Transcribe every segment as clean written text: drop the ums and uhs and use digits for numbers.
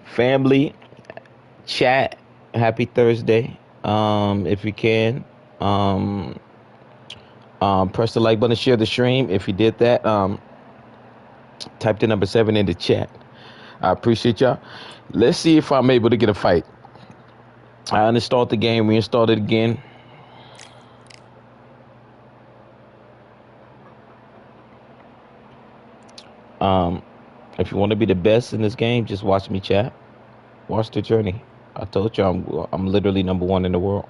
Family, chat, happy Thursday. If you can, um, press the like button, share the stream. If you did that, type the number 7 in the chat. I appreciate y'all. Let's see if I'm able to get a fight. I uninstalled the game, reinstalled it again. If you want to be the best in this game, just watch me chat. Watch the journey. I told you I'm literally #1 in the world.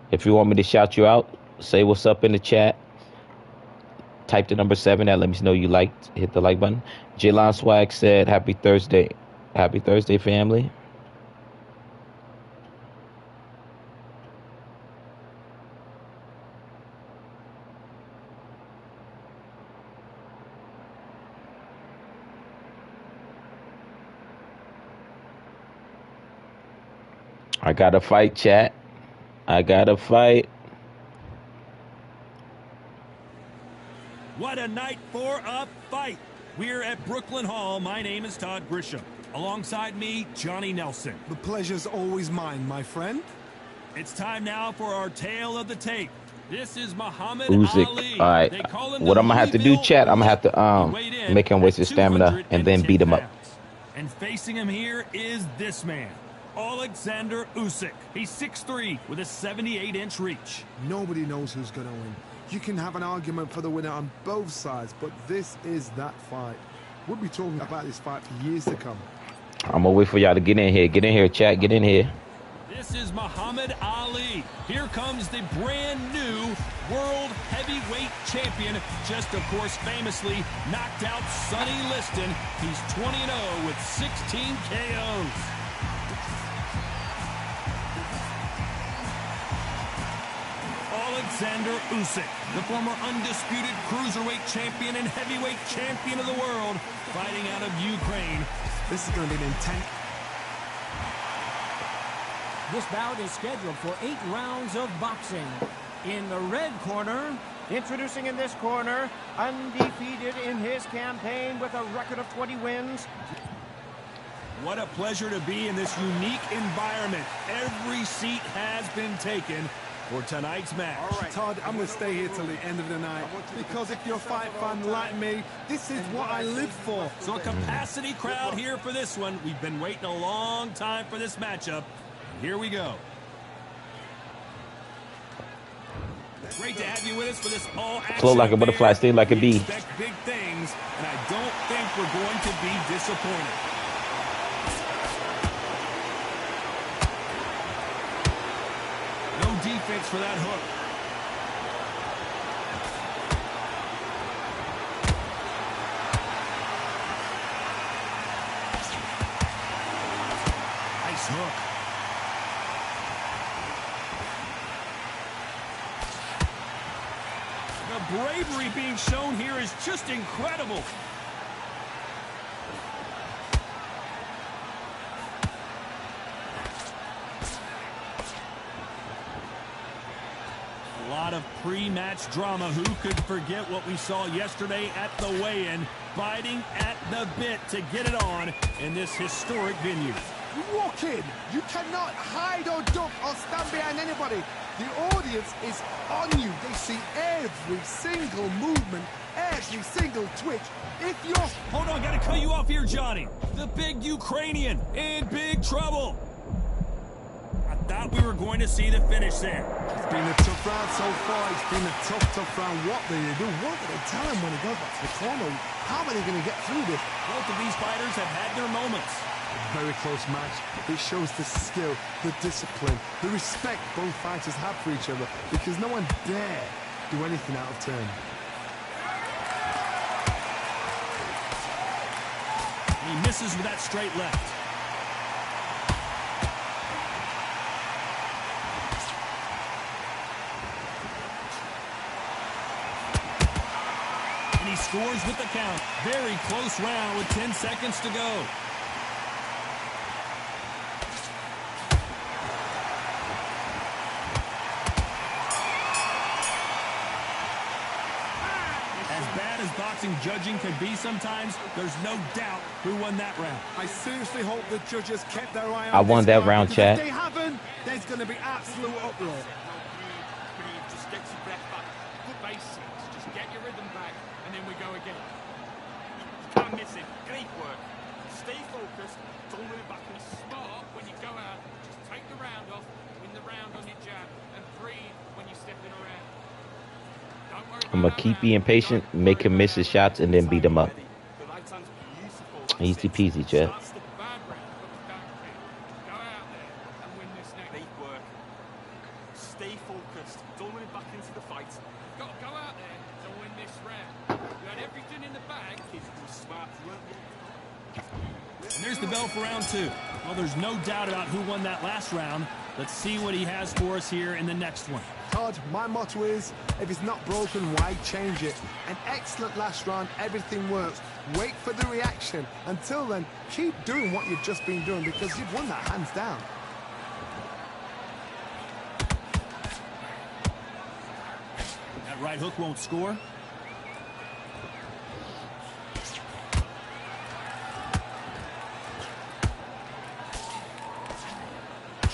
If you want me to shout you out, say what's up in the chat. Type the number 7. That let me know you liked. Hit the like button. Jalon Swag said, "Happy Thursday, happy Thursday, family." I got to fight, chat. I got to fight. What a night for a fight. We're at Brooklyn Hall. My name is Todd Grisham. Alongside me, Johnny Nelson. The pleasure's always mine, my friend. It's time now for our tale of the tape. This is Muhammad Usyk. Ali. All right. What I'm going to have to do, chat, I'm going to have to make him waste his stamina and then beat him up. And facing him here is this man, Alexander Usyk. He's 6'3" with a 78-inch reach. Nobody knows who's going to win. You can have an argument for the winner on both sides, but this is that fight. We'll be talking about this fight for years to come. I'm going to wait for y'all to get in here. Get in here, chat. Get in here. This is Muhammad Ali. Here comes the brand new world heavyweight champion. Just, of course, famously knocked out Sonny Liston. He's 20-0 with 16 KOs. Alexander Usyk, the former undisputed cruiserweight champion and heavyweight champion of the world, fighting out of Ukraine. This is going to be an intense. This bout is scheduled for 8 rounds of boxing. In the red corner, introducing in this corner, undefeated in his campaign with a record of 20 wins. What a pleasure to be in this unique environment. Every seat has been taken for tonight's match. All right, Todd, I'm going to stay here till the end of the night, because if you're a fight fan like me, this is what I live for. So a capacity crowd here for this one. We've been waiting a long time for this matchup. Here we go. Great to have you with us for this all-action. Flow like a butterfly, sting like a bee. Expect big things, and I don't think we're going to be disappointed. No defense for that hook. Nice hook. The bravery being shown here is just incredible. A lot of pre-match drama. Who could forget what we saw yesterday at the weigh-in, biting at the bit to get it on in this historic venue. You walk in, you cannot hide or duck or stand behind anybody. The audience is on you. They see every single movement, every single twitch. If you're... Hold on, gotta cut you off here, Johnny. The big Ukrainian in big trouble. I thought we were going to see the finish there. It's been a tough round so far. It's been a tough round. What do they do? What do they tell him when he goes back to the corner? How are they going to get through this? Both of these fighters have had their moments. A very close match. It shows the skill, the discipline, the respect both fighters have for each other, because no one dare do anything out of turn. He misses with that straight left. And he scores with the count. Very close round with 10 seconds to go. boxing judging can be sometimes, there's no doubt who won that round. I seriously hope the judges kept their eye on I won this that fight, round, because chat. if they haven't, there's going to be absolute uproar. Just get your breath back. Good basics. Just get your rhythm back, and then we go again. You can't miss it. Great work. Stay focused. Don't move back and smart when you go out. Just take the round off, win the round on your jab, and breathe when you're stepping around. Don't worry I'm going to keep being patient, make him miss his shots, and then beat him up. The right hand's beautiful. Easy peasy, chat. Starts the bad round, but you don't care. Go out there and win this next. Great work. Stay focused. Don't run back into the fight. You've got to go out there and win this round. You had everything in the bag. It was smart. And there's the bell for round two. Well, there's no doubt about who won that last round. Let's see what he has for us here in the next one. Todd, my motto is, if it's not broken, why change it? An excellent last round, everything works. Wait for the reaction. Until then, keep doing what you've just been doing, because you've won that hands down. That right hook won't score.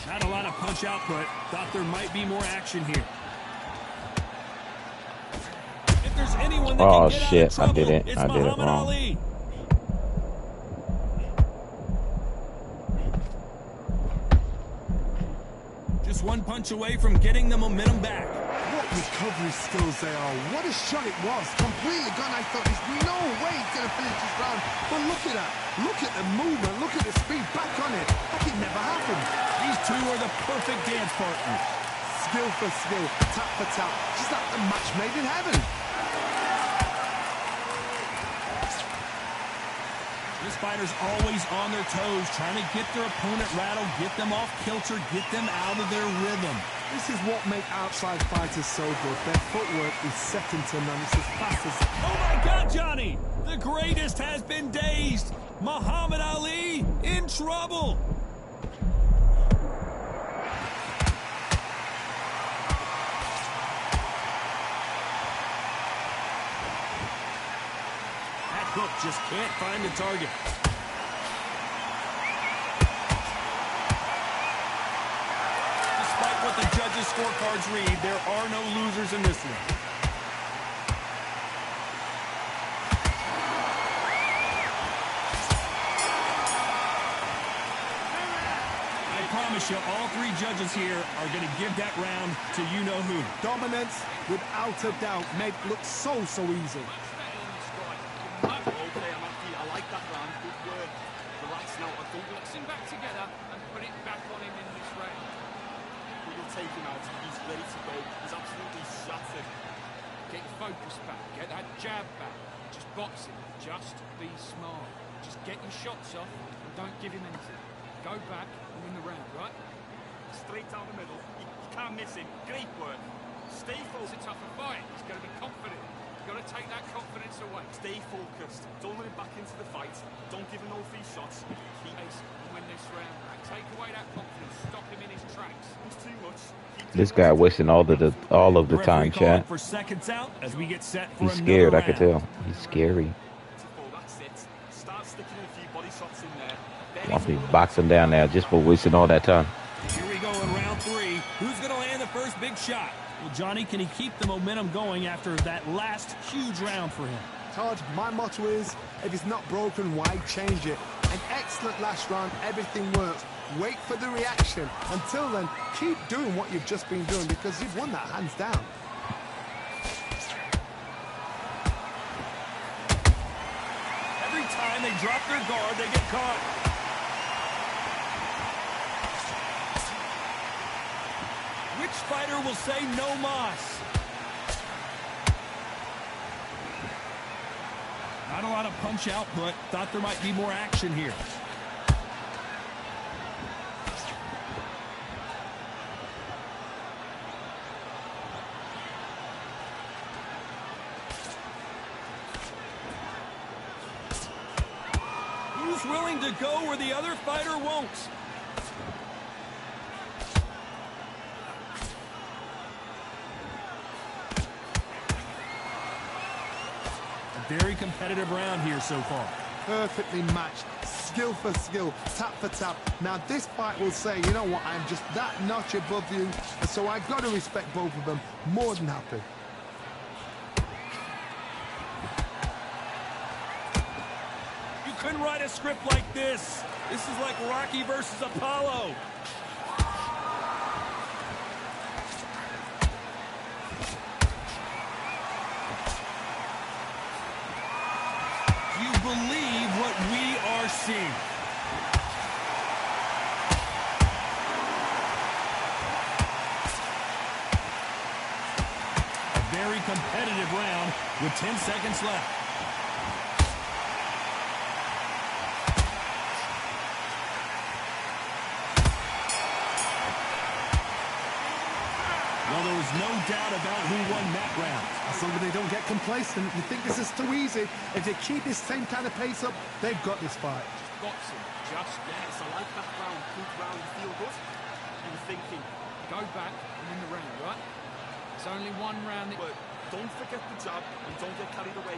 Not a lot of punch output. Thought there might be more action here. If there's anyone that Oh can get shit, out of I did trouble, it. it's I did it Muhammad wrong. Ali. Just one punch away from getting the momentum back. What recovery skills they are. What a shot it was. Completely gone. I thought there's no way he's going to finish this round. But look at that. Look at the movement. Look at the speed. Back on it. Like it never happened. These two are the perfect dance partners. Skill for skill. Tap for tap. Just like a match made in heaven. This fighter's always on their toes, trying to get their opponent rattled, get them off kilter, get them out of their rhythm. This is what makes outside fighters so good. Their footwork is second to none. It's as fast as... Oh my God, Johnny! The greatest has been dazed. Muhammad Ali in trouble. That hook just can't find the target. Despite what the judges' scorecards read, there are no losers in this one. I promise you, all three judges here are going to give that round to you-know-who. Dominance, without a doubt, made it look so easy. Okay, I'm happy. I like that round. Good work. Relax now. I don't let's him back together and put it back on him in this round. We will take him out. He's ready to go. He's absolutely shattered. Get your focus back. Get that jab back. Just box him. Just be smart. Just get your shots off and don't give him anything. Go back and win the round, right? Straight down the middle. You can't miss him. Great work. Stay focused. It's a tougher fight. He's going to be confident. You've got to take that confidence away. Stay focused. Don't let him back into the fight. Don't give him no free shots. Keep Ace and win this round. Take away that confidence. Stop him in his tracks. It's too much. This guy wasting all of the time, chat. For seconds out as we get set for He's scared, I could round. tell. He's scary. That's it. Start sticking a few body shots in there. I'll be boxing down now just for wasting all that time. Here we go in round three. Who's going to land the first big shot? Well, Johnny, can he keep the momentum going after that last huge round for him? Todd, my motto is, if it's not broken, why change it? An excellent last round, everything works. Wait for the reaction. Until then, keep doing what you've just been doing, because you've won that hands down. Every time they drop their guard, they get caught. Which fighter will say no mas? Not a lot of punch output. Thought there might be more action here. Who's willing to go where the other fighter won't? Very competitive round here so far. Perfectly matched, skill for skill, tap for tap. Now this fight will say, you know what, I'm just that notch above you, and so I've got to respect both of them. More than happy. You couldn't write a script like this. This is like Rocky versus Apollo. Do you believe what we are seeing? A very competitive round with 10 seconds left. Well, there was no doubt about who won that round. As long as they don't get complacent, you think this is too easy. If they keep this same kind of pace up, they've got this fight. Got some. Just, yes, I like that round. Good round, you feel good. You were thinking, go back and win the round, right? It's only one round. But don't forget the jab and don't get carried away.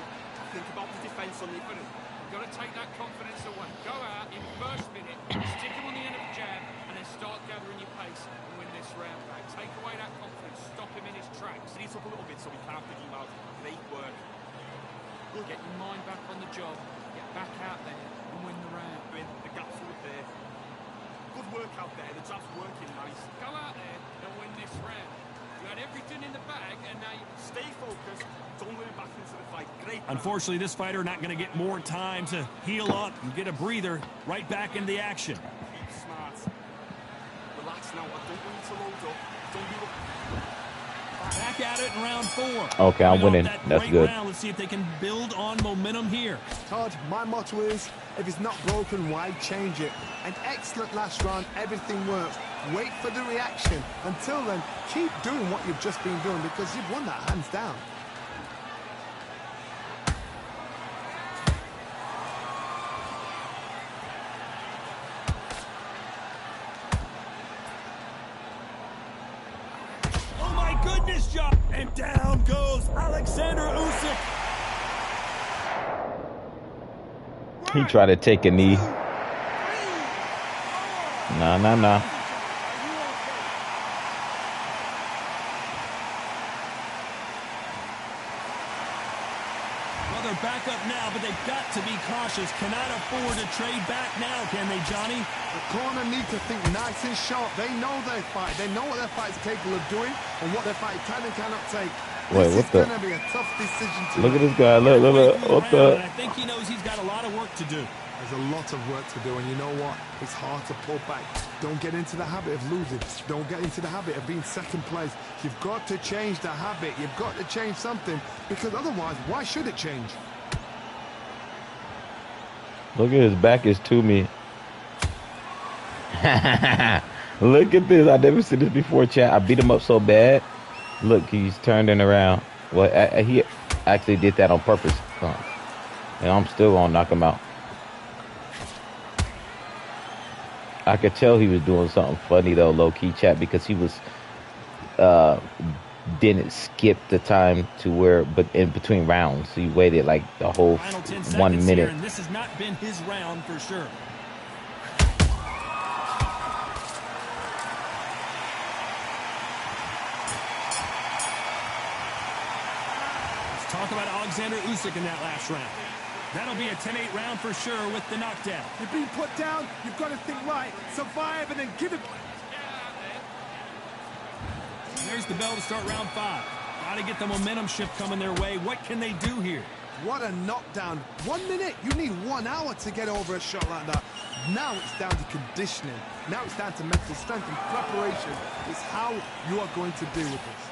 Think about the defence on the opponent. You've got to take that confidence away. Go out in first minute, stick him on the end of the jab, and then start gathering your pace and win this round back. Take away that confidence, stop him in his tracks. He's up a little bit so we can't pick him out. Great work. Get your mind back on the job, get back out there and win the round. The gap's right there. Good work out there, the jab's working nice. Go out there and win this round. You had everything in the bag and now you stay focused. Don't let it back into the fight. Great. Unfortunately, this fighter not going to get more time to heal up and get a breather. Right back into the action. Keep smart. Relax now. I don't want you to load up. Don't be looking. Back at it in round 4. Okay, I'm winning. That's good. Round. Let's see if they can build on momentum here. Todd, my motto is, if it's not broken, why change it? An excellent last round, everything works. Wait for the reaction. Until then, keep doing what you've just been doing because you've won that hands down. Oh my goodness, John! And down goes Alexander Usyk. He tried to take a knee. Nah. Well, they're back up now, but they've got to be cautious. Cannot afford to trade back now, can they, Johnny? The corner need to think nice and sharp. They know their fight. They know what their fight is capable of doing and what their fight can and cannot take. Wait, this what is the? going to be a tough decision to Look at make. this guy. Look. What the? I think he knows he's got a lot of work to do. There's a lot of work to do, and you know what? It's hard to pull back. Don't get into the habit of losing. Don't get into the habit of being second place. You've got to change the habit. You've got to change something, because otherwise, why should it change? Look at his back is to me. Look at this. I never seen this before, chat. I beat him up so bad. Look, he's turning around. Well, he actually did that on purpose. And I'm still gonna knock him out. I could tell he was doing something funny though, low key, chat, because he was didn't skip the time to where, but in between rounds, so he waited like the whole Final 10 1 seconds minute. here, and this has not been his round for sure. Let's talk about Alexander Usyk in that last round. That'll be a 10-8 round for sure with the knockdown. You're being put down. You've got to think right. Survive and then give it. There's the bell to start round 5. Got to get the momentum shift coming their way. What can they do here? What a knockdown. 1 minute. You need 1 hour to get over a shot like that. Now it's down to conditioning. Now it's down to mental strength and preparation. It's how you are going to deal with this.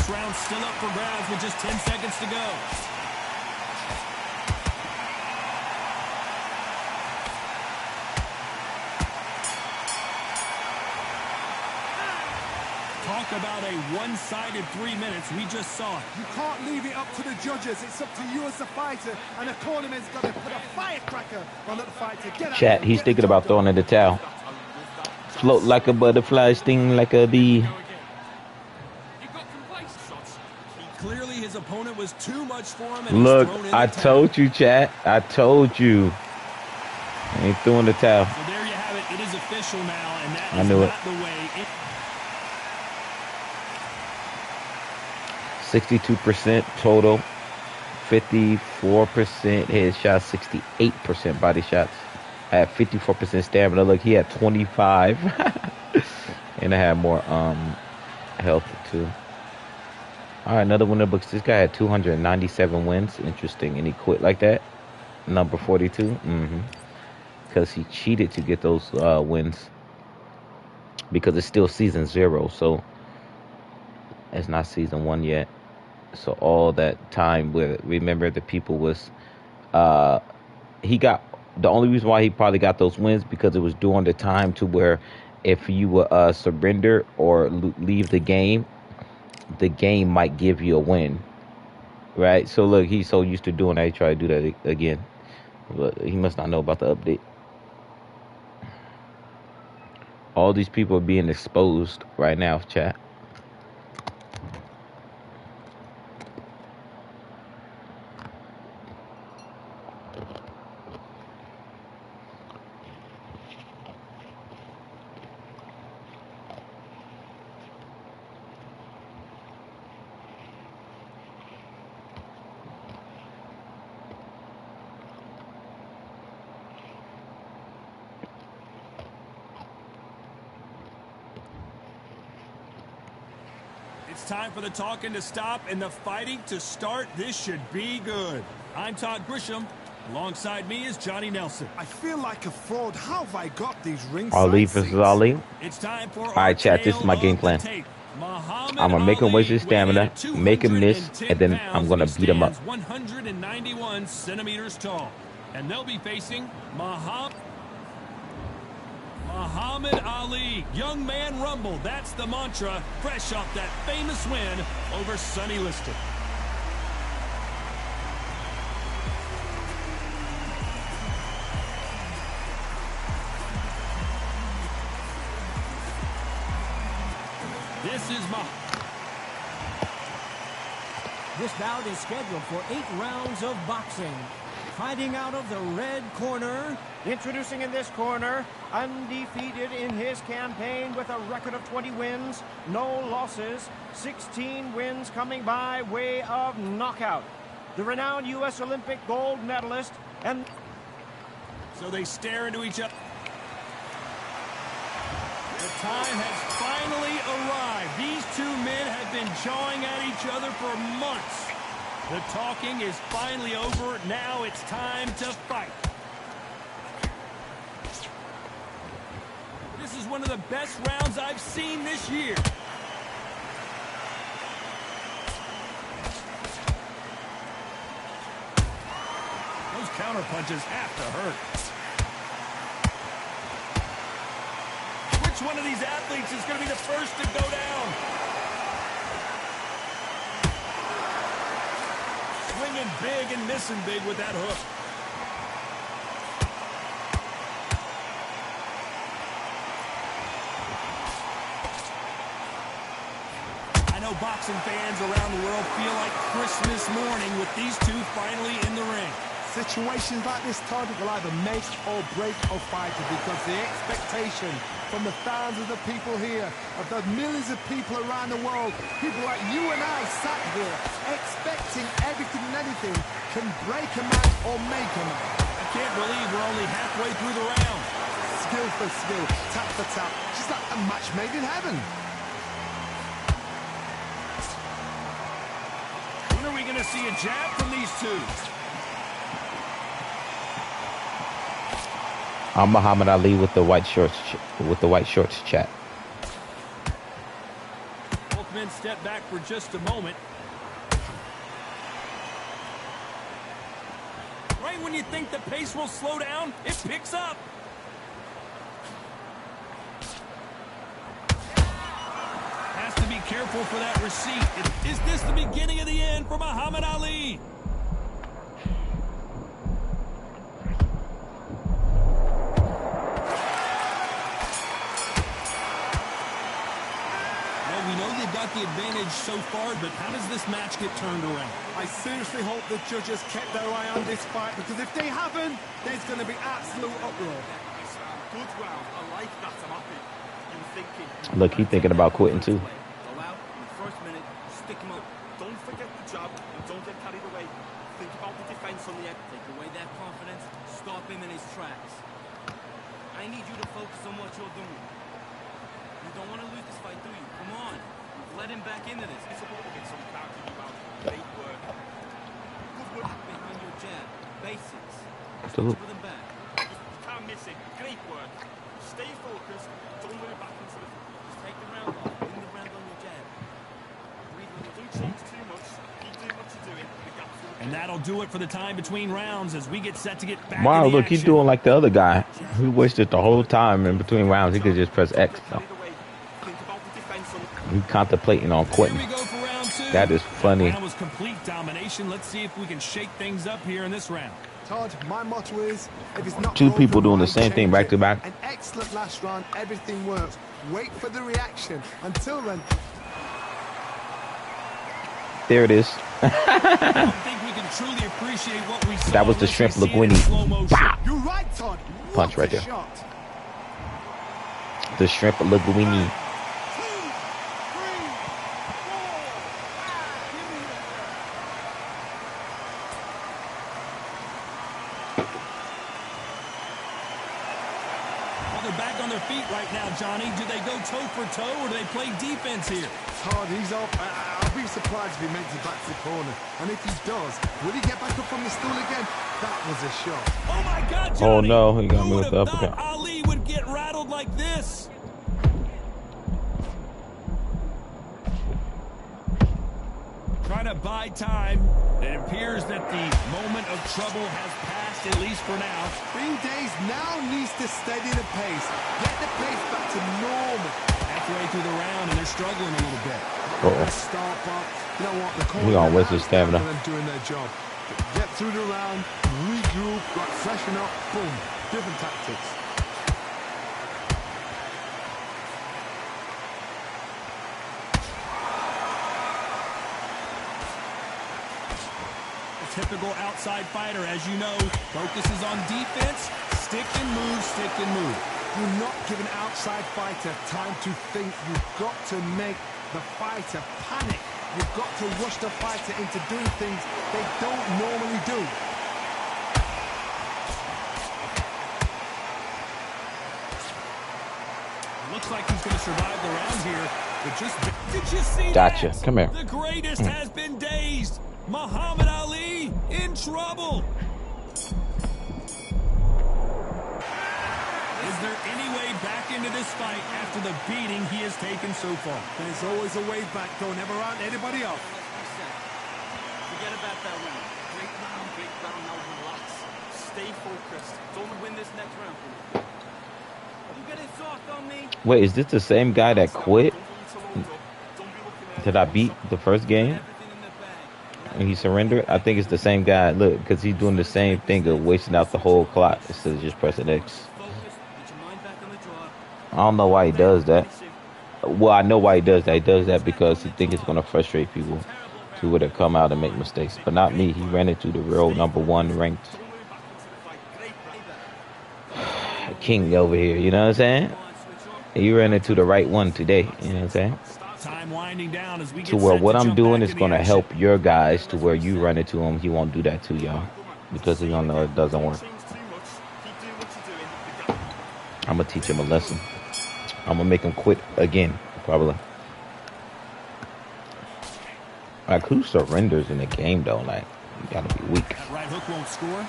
This round's still up for grabs with just 10 seconds to go. Talk about a one-sided 3 minutes. We just saw it. You can't leave it up to the judges. It's up to you as the fighter, and the cornerman's got to put a firecracker on the fighter. Get out Chat, there, he's get the thinking job about done. throwing in the towel. Float like a butterfly, sting like a bee. Clearly, his opponent was too much for him. And Look, he's thrown in I the towel. told you, chat. I told you. He ain't throwing the towel. So there you have it. It is official now, and that I is knew it. not the way. 62% total, 54% headshots, 68% body shots. I had 54% stamina. Look, he had 25, and I had more health too. All right, another one of the books. This guy had 297 wins. Interesting, and he quit like that. Number 42. Because he cheated to get those wins. Because it's still season 0, so it's not season 1 yet. So all that time where, remember, the people was, he got, the only reason why he probably got those wins because it was during the time to where if you would surrender or leave the game might give you a win, right? So look, he's so used to doing that, he tried to do that again, but he must not know about the update. All these people are being exposed right now, chat. It's time for the talking to stop and the fighting to start. This should be good. I'm Todd Grisham. Alongside me is Johnny Nelson. I feel like a fraud. How have I got these ringside Ali versus seats? Ali. It's time for All right, chat, this is my game plan. I'm I'm gonna make him waste his stamina, make him miss, and then I'm gonna beat him up. 191 centimeters tall, and they'll be facing Muhammad Ali. Young man rumble, that's the mantra, fresh off that famous win over Sonny Liston. This bout is scheduled for 8 rounds of boxing. Fighting out of the red corner, introducing in this corner, undefeated in his campaign with a record of 20 wins, no losses, 16 wins coming by way of knockout. The renowned U.S. Olympic gold medalist, and so they stare into each other. The time has finally arrived. These two men have been jawing at each other for months. The talking is finally over. Now it's time to fight. This is one of the best rounds I've seen this year. Those counter punches have to hurt. Which one of these athletes is going to be the first to go down? Swinging big and missing big with that hook. I know boxing fans around the world feel like Christmas morning with these two finally in the ring. Situations like this, Todd, will either make or break a fighter because the expectation from the thousands of people here, of the millions of people around the world, people like you and I sat here expecting everything and anything can break a man or make a man. I can't believe we're only halfway through the round. Skill for skill, tap for tap, just like a match made in heaven. When are we going to see a jab from these two? I'm Muhammad Ali with the white shorts, chat. Both men step back for just a moment. Right when you think the pace will slow down, it picks up. Has to be careful for that receipt. Is this the beginning of the end for Muhammad Ali? Well, we know they've got the advantage so far, but how does this match get turned around? I seriously hope the judges kept their eye on this fight, because if they haven't, there's going to be absolute uproar. Good round. I like that. I'm happy. You were thinking. Look, he's thinking about quitting too. Go out in the first minute, stick him up. Don't forget the jab and don't get carried away. Think about the defense on the end. Take away that confidence, stop him in his tracks. I need you to focus on what you're doing. You don't want to lose this fight, do you? Come on. Let him back into this. It's a little bit some counting you out. Great work. Good work. Behind your jab. Basics. Dude. Switch with him back. You can't miss it. Great work. Stay focused. Don't let it back into the... Just take the round off. Bring the round on your jab. Breathe when you do. Don't change too much. Keep doing what you're doing. The gap's gonna And that'll do it for the time between rounds as we get set to get back Wow, in the look, he's action. doing like the other guy. He wasted the whole time in between rounds. He could just press X. No. carried away. Think about the defense on the... He contemplating on Here quitting. we go for round two. That is funny. That was complete domination. Let's see if we can shake things up here in this round. Todd, my motto is, if it's not Two broken, people doing the why same thing change back it? to back. An excellent last round, everything works. Wait for the reaction. Until then, There it is. I don't think we can truly appreciate what we saw. That was the unless shrimp we see it in linguine. slow motion. Pow! you're right, Todd. Punch What right a there. shot. The shrimp linguine. Well, they're back on their feet right now, Johnny. Do they go toe for toe or do they play defense here? Todd, he's up. I'll be surprised if he makes it back to the corner. And if he does, will he get back up from the stool again? That was a shot. Oh my God, Oh, Johnny! no, he got Who me would with the have thought uppercut. Ali would get rattled like this? Trying to buy time. It appears that the moment of trouble has passed, at least for now. Green Days now needs to steady the pace. Get the pace back to normal. Halfway through the round, and they're struggling a little bit. Uh-oh. Start, but you know what? The He gonna waste his stamina. them doing their job. Get through the round, regroup, like freshen up, boom. Different tactics. A typical outside fighter, as you know, focuses on defense, stick and move, stick and move. Do not give an outside fighter time to think. You've got to make the fighter panic. You've got to rush the fighter into doing things they don't normally do. Looks like he's going to survive the round here. But just did you see Gotcha. that? Come here. The greatest has been dazed. Muhammad Ali in trouble. Is there any way back into this fight after the beating he has taken so far? There's always a way back. Don't ever round anybody up. Forget about that round. Great round, now relax. Stay focused. Don't Win this next round for me. You getting soft on me? Wait, is this the same guy that quit don't need to load up. Don't be looking at that I beat the first game Everything in the bag. and he surrendered? I think it's the same guy. Look, because he's doing the same thing of wasting out the whole clock instead of just pressing X. Focus. Get your mind back on the draw. I don't know why he does that. Well, I know why he does that. He does that because he thinks it's going to frustrate people to where they come out and make mistakes. But not me. He ran into the real #1 ranked king over here. You know what I'm saying? He ran into the right one today. You know what I'm saying? Time winding down as we get To where set what to I'm jump doing back is in going the to action. help your guys to where you run into him. He won't do that to y'all because he don't know it doesn't work. Change too much. Keep doing what you're doing. The gap. I'm going to teach him a lesson. I'm going to make him quit again, probably. Like, who surrenders in the game, though? Like, you got to be weak. That right hook won't score.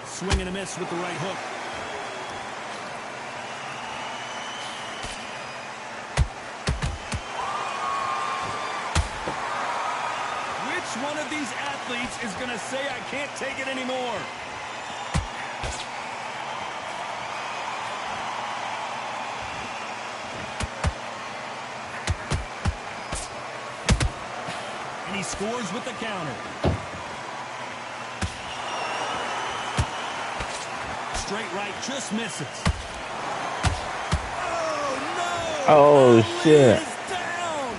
Swing and a miss with the right hook. seats is going to say, I can't take it anymore. And he scores with the counter. Straight right just misses. Oh, no! Oh, shit. Down.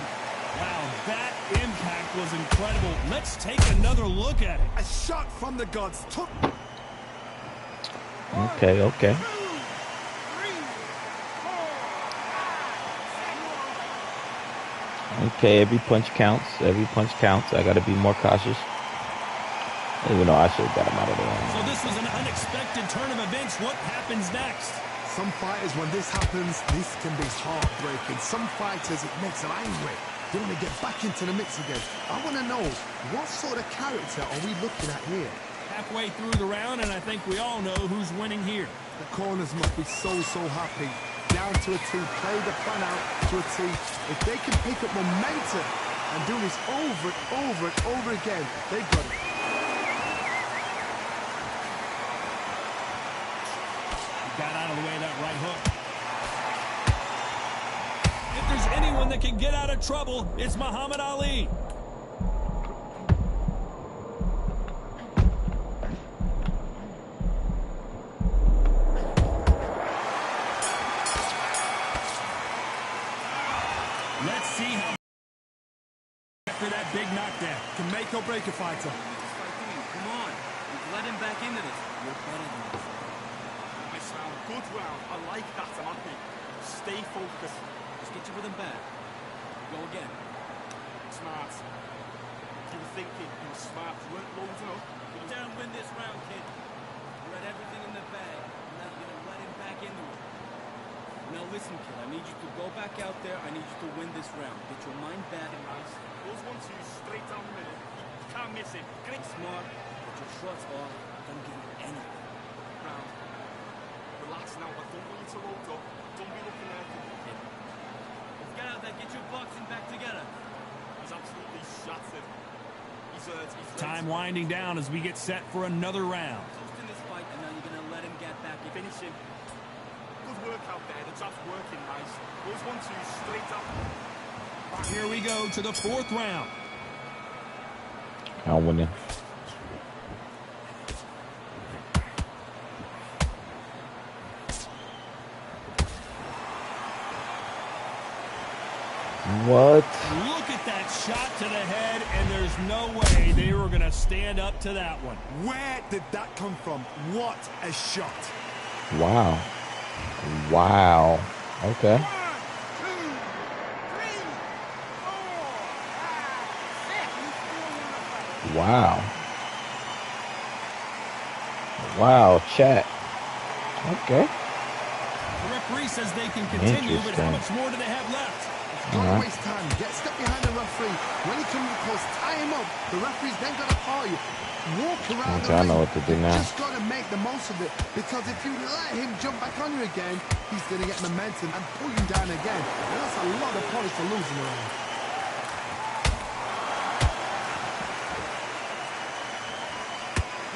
Wow, that impact was incredible. Let's take another look at it. A shot from the gods. Took. Okay, okay. Okay, every punch counts. Every punch counts. I got to be more cautious. Even though I should have got him out of the ring. So this was an unexpected turn of events. What happens next? Some fighters, when this happens, this can be heartbreaking. Some fighters, it makes them angry. They want to get back into the mix again. I want to know, what sort of character are we looking at here? Halfway through the round, and I think we all know who's winning here. The corners must be so happy. Down to a T, play the plan out to a T. If they can pick up momentum and do this over and over and over again, they've got it. Got out of the way of that right hook. If there's anyone that can get out of trouble, it's Muhammad Ali. Let's see how after that big knockdown Can make or break a fighter. Come on. We've let him back into this. You're better than this. Nice round. Good round. I like that. I'm happy. Stay focused. Just get your rhythm back. Go again. Smart. You were thinking you were smart. You weren't loading up. Go down and win this round, kid. You had everything in the bag. Now you're going to let him back into it. Now listen, kid. I need you to go back out there. I need you to win this round. Get your mind back. Nice. Those 1-2 straight down the middle. You can't miss it. Great. Smart. Get your shots off. Don't give him anything. Round. Relax now. I don't want you to load up. Don't be looking there. Let's get out there. Get your boxing back together. He's absolutely shattered. He's time winding down as we get set for another round. Close in this fight, and now you're going to let him get back. You finish him. Good work out there. The jab's working nice. Those 1-2 straight up. Here we go to the fourth round. I'm winning. What? Look at that shot to the head, and there's no way they were going to stand up to that one. Where did that come from? What a shot. Wow. Wow. Okay. 1, 2, 3, 4, 5, 6. Wow. Wow, chat. Okay. The referee says they can continue, but how much more do they have left? Don't waste time. Get step behind the referee. When he comes close, tie him up. The referee's then got to call you. Walk around the I ring. know what to do now. You just got to make the most of it. Because if you let him jump back on you again, he's going to get momentum and pull you down again. And that's a lot of points to lose in the round.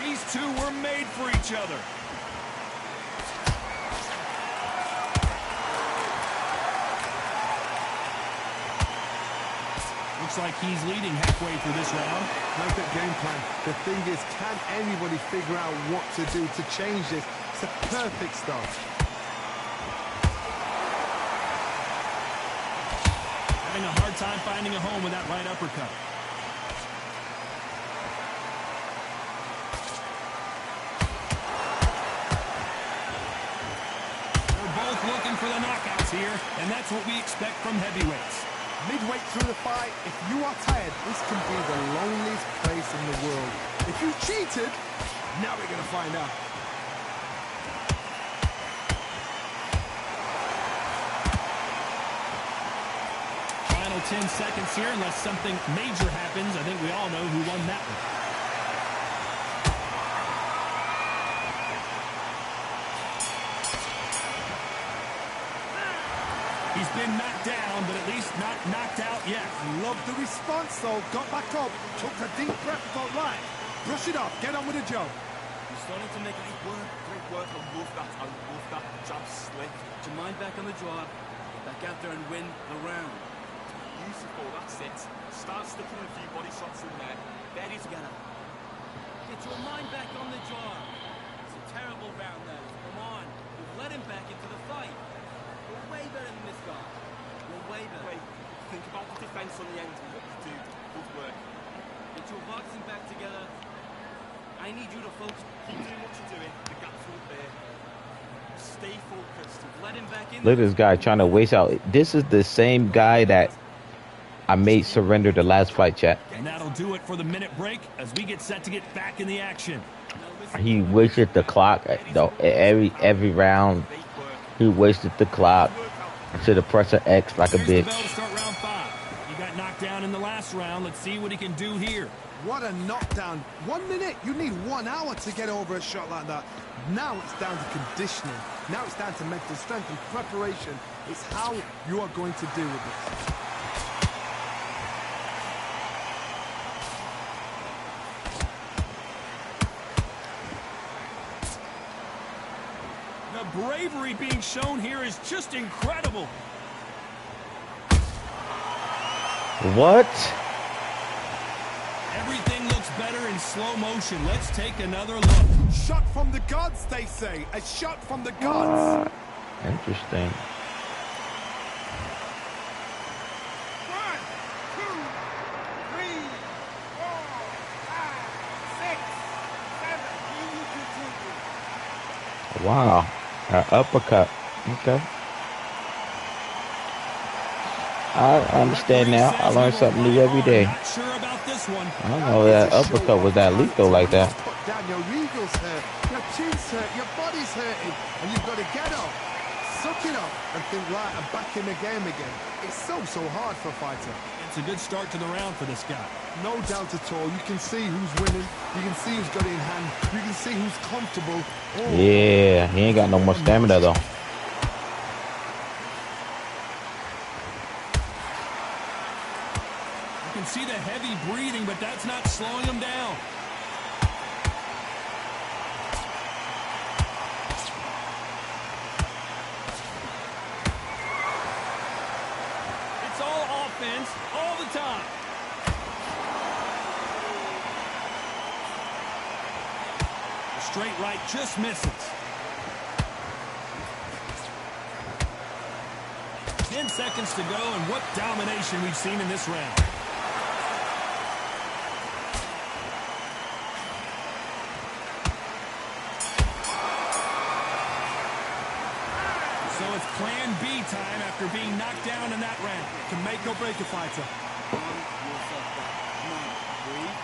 These two were made for each other. Looks like he's leading halfway through this round. Perfect game plan. The thing is, can anybody figure out what to do to change this? It's a perfect start. Having a hard time finding a home with that right uppercut. They're both looking for the knockouts here, and that's what we expect from heavyweights. Midway through the fight, if you are tired, this can be the loneliest place in the world. If you cheated, now we're going to find out. Final 10 seconds here, unless something major happens. I think we all know who won that one. He's been knocked down, but at least not knocked out yet. Love the response, though. Got back up, took a deep breath, thought, right, Brush it off. Get on with the job. You're starting to make it work. Great work. I love that. I love that. Jab slick. Put your mind back on the job. Get back out there and win the round. Beautiful. That's it. Start sticking a few body shots in there. There he's Get up. Get your mind back on the job. It's a terrible round now. Come on. You've let him back into the fight. You're way better than this guy. You're way better. Wait. Think about the defense on the end and what you do. Good work. Get your boxing back together. I need you to focus. Keep doing what you're doing. The gaps won't there. Stay focused. Let him back in. Look at this guy trying to waste out. This is the same guy that I made surrender the last fight, chat. And that'll do it for the minute break as we get set to get back in the action. He wasted the clock every round. He wasted the clock. Should have pressed an X like a Here's the bitch. bell to start round 5. He got knocked down in the last round. Let's see what he can do here. What a knockdown. 1 minute. You need 1 hour to get over a shot like that. Now it's down to conditioning. Now it's down to mental strength and preparation. It's how you are going to deal with this. The bravery being shown here is just incredible. What? Everything looks better in slow motion. Let's take another look. Shot from the gods, they say. A shot from the gods. Interesting. 1, 2, 3, 4, 5, 6, 7. Wow. An uppercut. Okay. I understand now. I learn something new every day. Not sure about this one. I don't know that uppercut was that lethal like that. Put down your eagles hurt, your chin's hurt, your body's hurting, and you've got to get up, suck it up, and think, right, I'm back in the game again. It's so hard for a fighter. It's a good start to the round for this guy. No doubt at all. You can see who's winning. You can see who's got it in hand. You can see who's comfortable. Oh. Yeah, he ain't got no more stamina though. You can see the heavy breathing, but that's not slowing him down. It's all offense all the time. The straight right just misses. 10 seconds to go, and what domination we've seen in this round. So it's plan B time after being knocked down in that round. Can make or break a fighter. Calm yourself down. Come on. Breathe.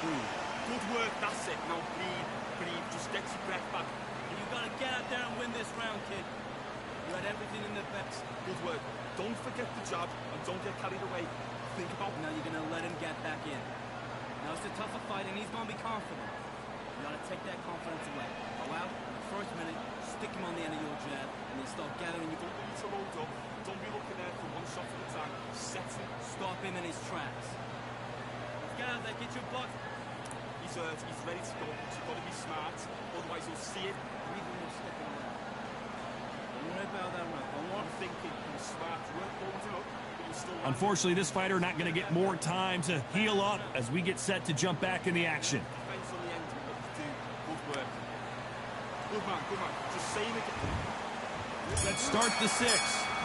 Breathe. Good work. That's it. Now breathe. Breathe. Just get your breath back. And you gotta get out there and win this round, kid. You had everything in the bets. Good work. Don't forget the jab and don't get carried away. Think about Now you're gonna let him get back in. Now it's a tougher fight, and he's gonna be confident. You gotta take that confidence away. Go out in the first minute, stick him on the end of your jab, and then start gathering your. don't need to load up. Don't be looking there for one shot at a time. Set it. Stop him in his tracks. Let's get out there, get your butt. He's hurt. He's ready to go. But you've got to be smart. Otherwise, you'll see it. Breathe when you're sticking around. Don't worry about that round. Don't want I'm thinking he was smart. You weren't holding up, but you're still. Unfortunately, this fighter not going to get more time to heal up as we get set to jump back in the action. Defense on the end of what you do. Good work. Good man. Good man. Just saying it. Let's start the 6.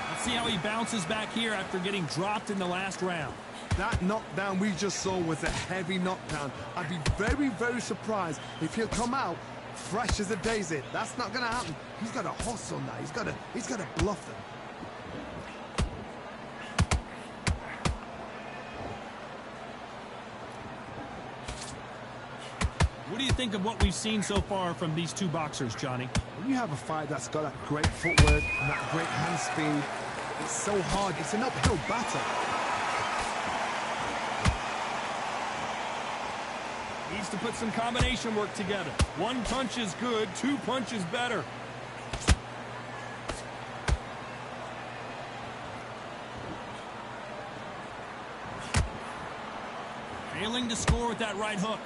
Let's see how he bounces back here after getting dropped in the last round. That knockdown we just saw was a heavy knockdown. I'd be very, very surprised if he'll come out fresh as a daisy. That's not going to happen. He's got a hustle now. He's got to bluff them. What do you think of what we've seen so far from these two boxers, Johnny? When you have a fight that's got that great footwork and that great hand speed, it's so hard. It's an uphill battle. Needs to put some combination work together. One punch is good, 2 punches better. Failing to score with that right hook.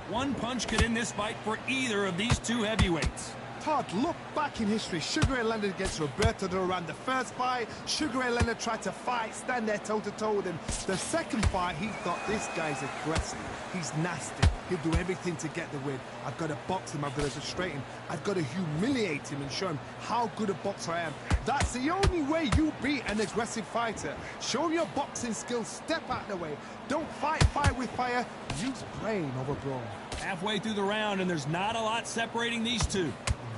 One punch could end this fight for either of these two heavyweights. Todd, look back in history. Sugar Ray Leonard against Roberto Duran. The first fight, Sugar Ray Leonard tried to fight, stand there toe-to-toe with him. The second fight, he thought, this guy's aggressive. He's nasty. He'll do everything to get the win. I've got to box him. I've got to frustrate him. I've got to humiliate him and show him how good a boxer I am. That's the only way you beat an aggressive fighter. Show him your boxing skills. Step out of the way. Don't fight with fire. Use brain over brawn. Halfway through the round, and there's not a lot separating these two.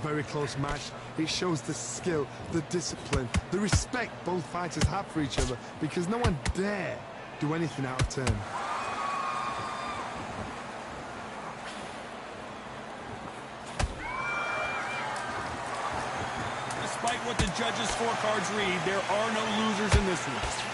Very close match. It shows the skill, the discipline, the respect both fighters have for each other, because no one dare do anything out of turn. Despite what the judges' scorecards read, there are no losers in this one.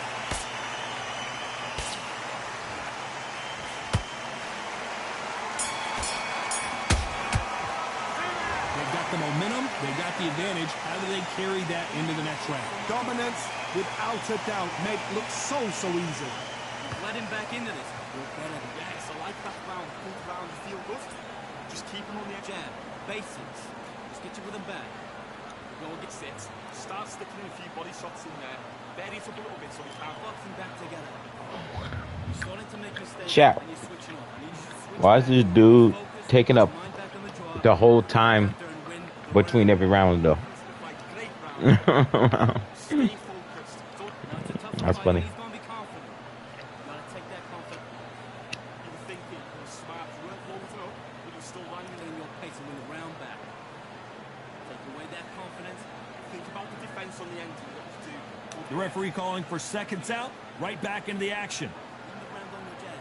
The momentum, they got the advantage. How do they carry that into the next round? Dominance, without a doubt, made it look so easy. Let him back into this. Yes, I like that round. Full round, you feel good. Just keep him on the edge. Jab, basics. Just get your rhythm back. Go and get sits. Start sticking in a few body shots in there. Vary it up a little bit so we can't. Boxing back together. You're starting to make mistakes. Chat. And you're switching off. I need you to switch Why is back. this dude Focus, taking up mind back on the draw. the whole time between every round, though? Great round. Stay focused. That's funny. He's going to be confident. You got to take that confidence. You were thinking, you were smart, you weren't loading up, but you were still lying In your pace and win the round back. Take away that confidence. Think about the defense on the end and what to do. The referee calling for seconds out, right back into the action. Win the round on your jab.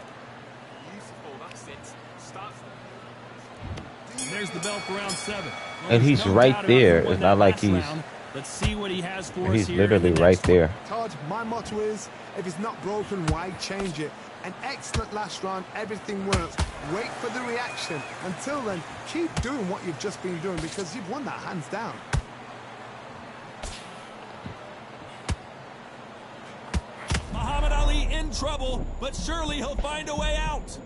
Beautiful, that's it. Start. And there's the bell for round 7. Well, And there's he's no right doubt about there. who won It's that not like last he's- round. Let's see what he has for us He's here in the literally next right there. Todd, my motto is, if it's not broken, why change it? An excellent last round, everything works. Wait for the reaction. Until then, keep doing what you've just been doing, because you've won that hands down. Muhammad Ali in trouble, but surely he'll find a way out.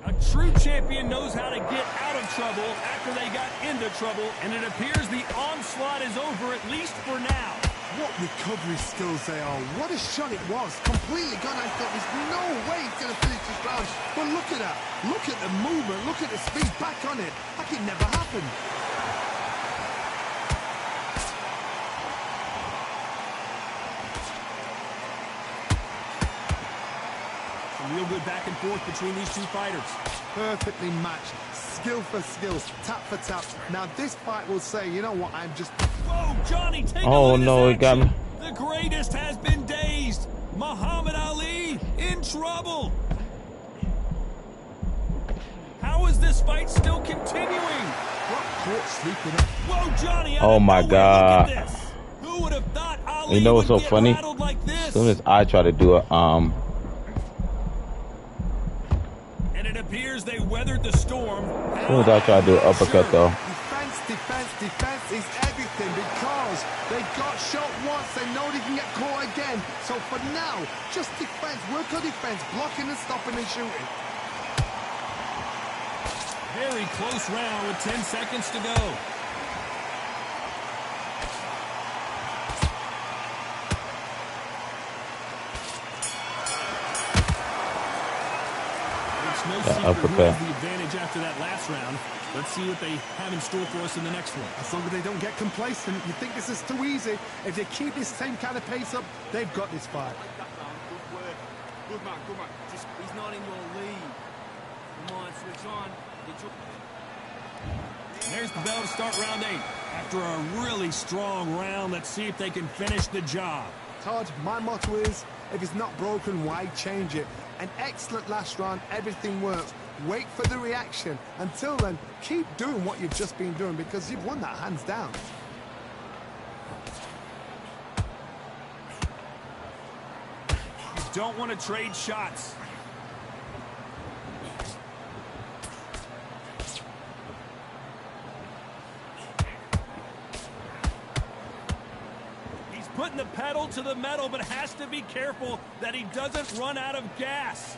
A true champion knows how to get out of trouble after they got into trouble, and it appears the onslaught is over, at least for now. What recovery skills they are. What a shot it was. Completely gone. I thought there's no way he's going to finish this round. But look at that. Look at the movement. Look at the speed back on it. Like it never happened. Some real good back and forth between these two fighters. Perfectly matched. Skill for skill. Tap for tap. Now this fight will say, you know what, I'm just... Whoa, Johnny, take a Oh, look at no, this he got action. me. The greatest has been dazed. Muhammad Ali in trouble. How is this fight still continuing? What caught sleeping? Whoa, Johnny! out Oh of my nowhere, God. Look at this. Who would have thought Ali You know what's would so get funny? rattled like this? As soon as I try to do it, And it appears they weathered the storm. as soon as I try to do an uppercut, though. Defense is everything, because they got shot once, they know they can get caught again. So for now, just defense, work on defense, blocking and stopping and shooting. Very close round with 10 seconds to go. It's no secret who uppercut. has the advantage after that last round. Let's see what they have in store for us in the next one. As long as they don't get complacent, you think this is too easy. If they keep this same kind of pace up, they've got this fight. Like that round. Good work. Good man, good man. Just He's not in your league. Come on, switch on. Get your... There's the bell to start round 8. After a really strong round, let's see if they can finish the job. Todd, my motto is, if it's not broken, why change it? An excellent last round, everything works. Wait for the reaction. Until then, keep doing what you've just been doing, because you've won that hands down. You don't want to trade shots. putting the pedal to the metal, but has to be careful that he doesn't run out of gas.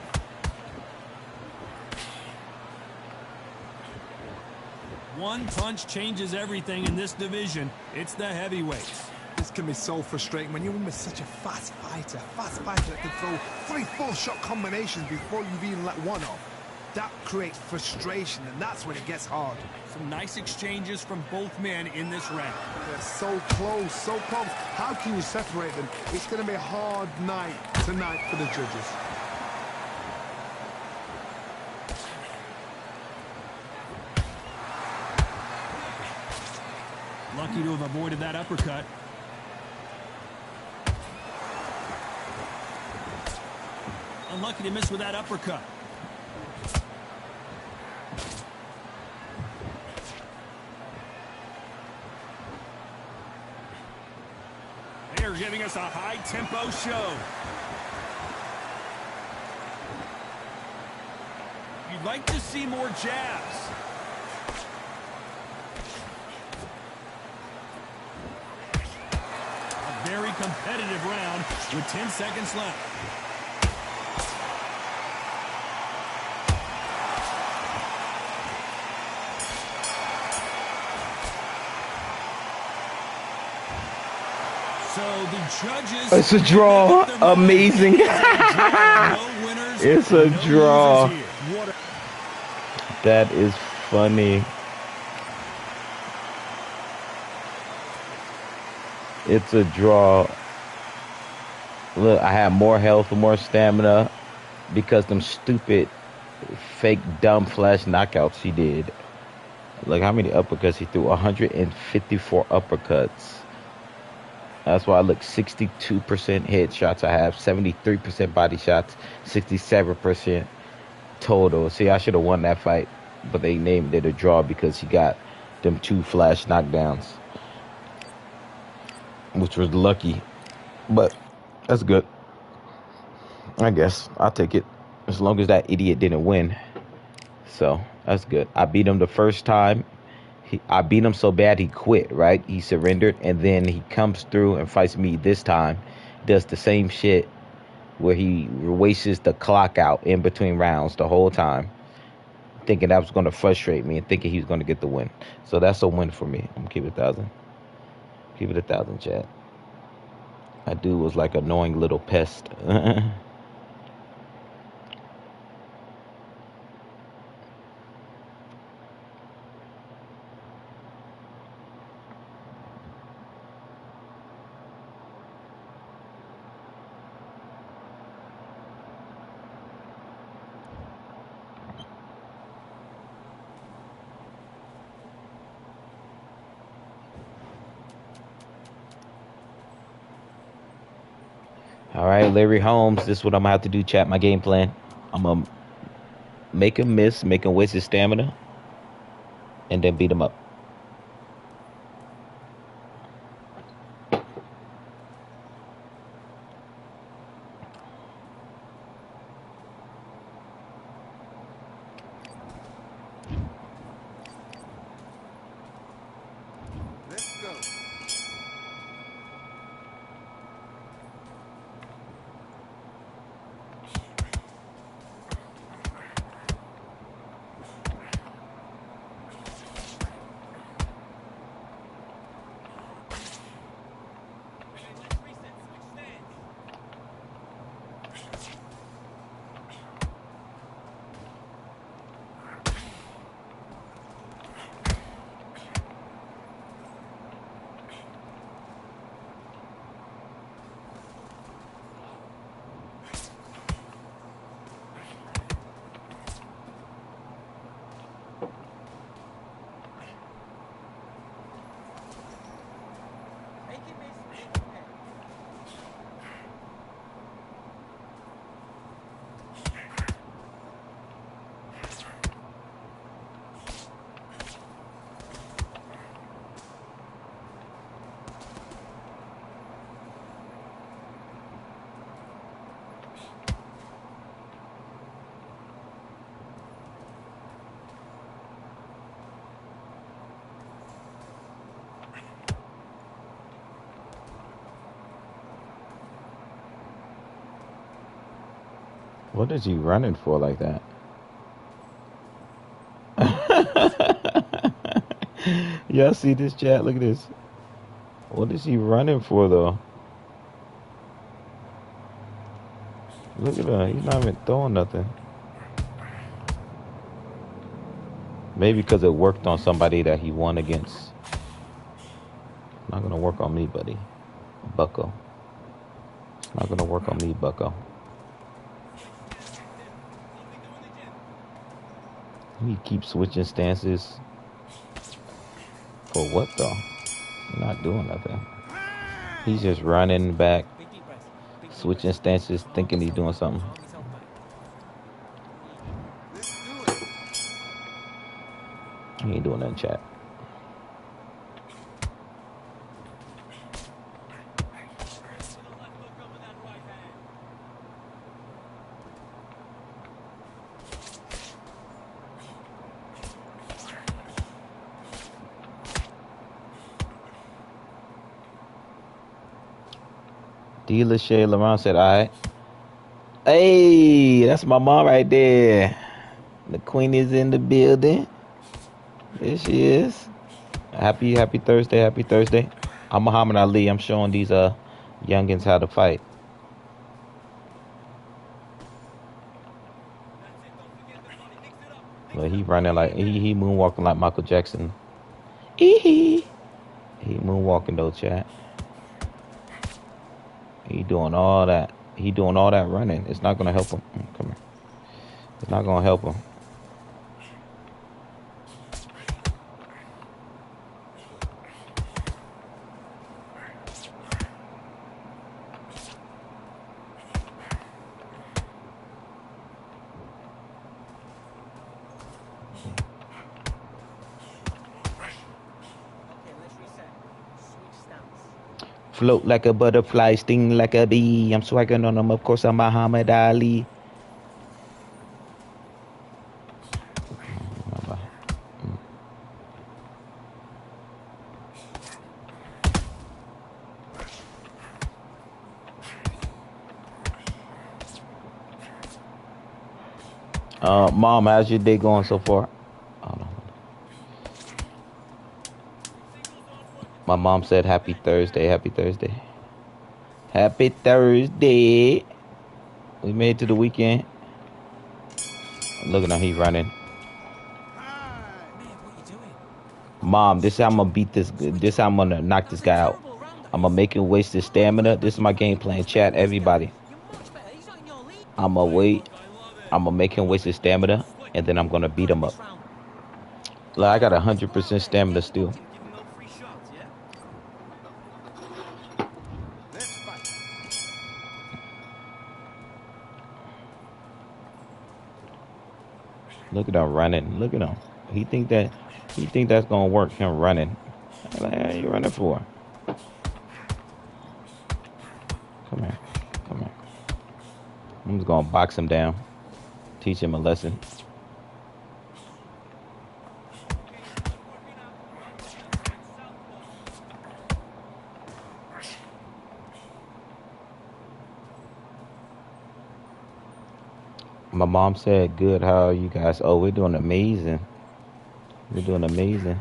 One punch changes everything in this division. It's the heavyweights. This can be so frustrating when you're in with such a fast fighter that can throw 3-4 shot combinations before you've even let one off. That creates frustration, and that's when it gets hard. Some nice exchanges from both men in this round. They're so close, so close. How can you separate them? It's going to be a hard night tonight for the judges. Lucky to have avoided that uppercut. Unlucky to miss with that uppercut. They're giving us a high-tempo show. You'd like to see more jabs. A very competitive round with 10 seconds left. So the judges... It's a draw. Amazing. It's a draw. That is funny. It's a draw. Look, I have more health, more stamina because them stupid, fake, dumb flash knockouts he did. Look how many uppercuts he threw. 154 uppercuts. That's why I look 62% headshots. I have 73% body shots, 67% total. See, I should have won that fight, but they named it a draw because he got them 2 flash knockdowns, which was lucky, but that's good. I guess I'll take it as long as that idiot didn't win. So that's good. I beat him the first time. I beat him so bad he quit, right? He surrendered, and then he comes through and fights me this time. Does the same shit where he wastes the clock out in between rounds the whole time, thinking that was going to frustrate me and thinking he was going to get the win. So that's a win for me. I'm going to keep it 1,000. Keep it 1,000, chat. That dude was like an annoying little pest. All right, Larry Holmes, this is what I'm going to have to do, chat, my game plan. I'm going to make him miss, make him waste his stamina, and then beat him up. Let's go. What is he running for like that? Y'all see this, chat? Look at this. What is he running for, though? Look at that. He's not even throwing nothing. Maybe because it worked on somebody that he won against. Not going to work on me, buddy. Bucko. It's not going to work on me, Bucko. He keeps switching stances. For what, though? He's not doing nothing. He's just running back, switching stances, thinking he's doing something. He ain't doing nothing, chat. D. Lachey Laurent said, all right. Hey, that's my mom right there. The queen is in the building. There she is. Happy Thursday, happy Thursday. I'm Muhammad Ali. I'm showing these youngins how to fight. But he running like he moonwalking like Michael Jackson. He moonwalking though, chat. He doing all that. He doing all that running. It's not gonna help him. Come here. It's not gonna help him. Float like a butterfly, sting like a bee. I'm swagging on them, of course, I'm Muhammad Ali. Mom, how's your day going so far? Hold on. My mom said happy Thursday, happy Thursday. Happy Thursday. We made it to the weekend. Look at him, he's running. Mom, this is how I'm gonna beat this. This is how I'm gonna knock this guy out. I'm gonna make him waste his stamina. This is my game plan. Chat, everybody. I'm gonna wait. I'm gonna make him waste his stamina, and then I'm gonna beat him up. Like, I got 100% stamina still. Look at him running. Look at him. He think that's gonna work. Him running. Like, how you running for? Come here. Come here. I'm just gonna box him down. Teach him a lesson. My mom said, good, how are you guys? Oh, we're doing amazing. We're doing amazing.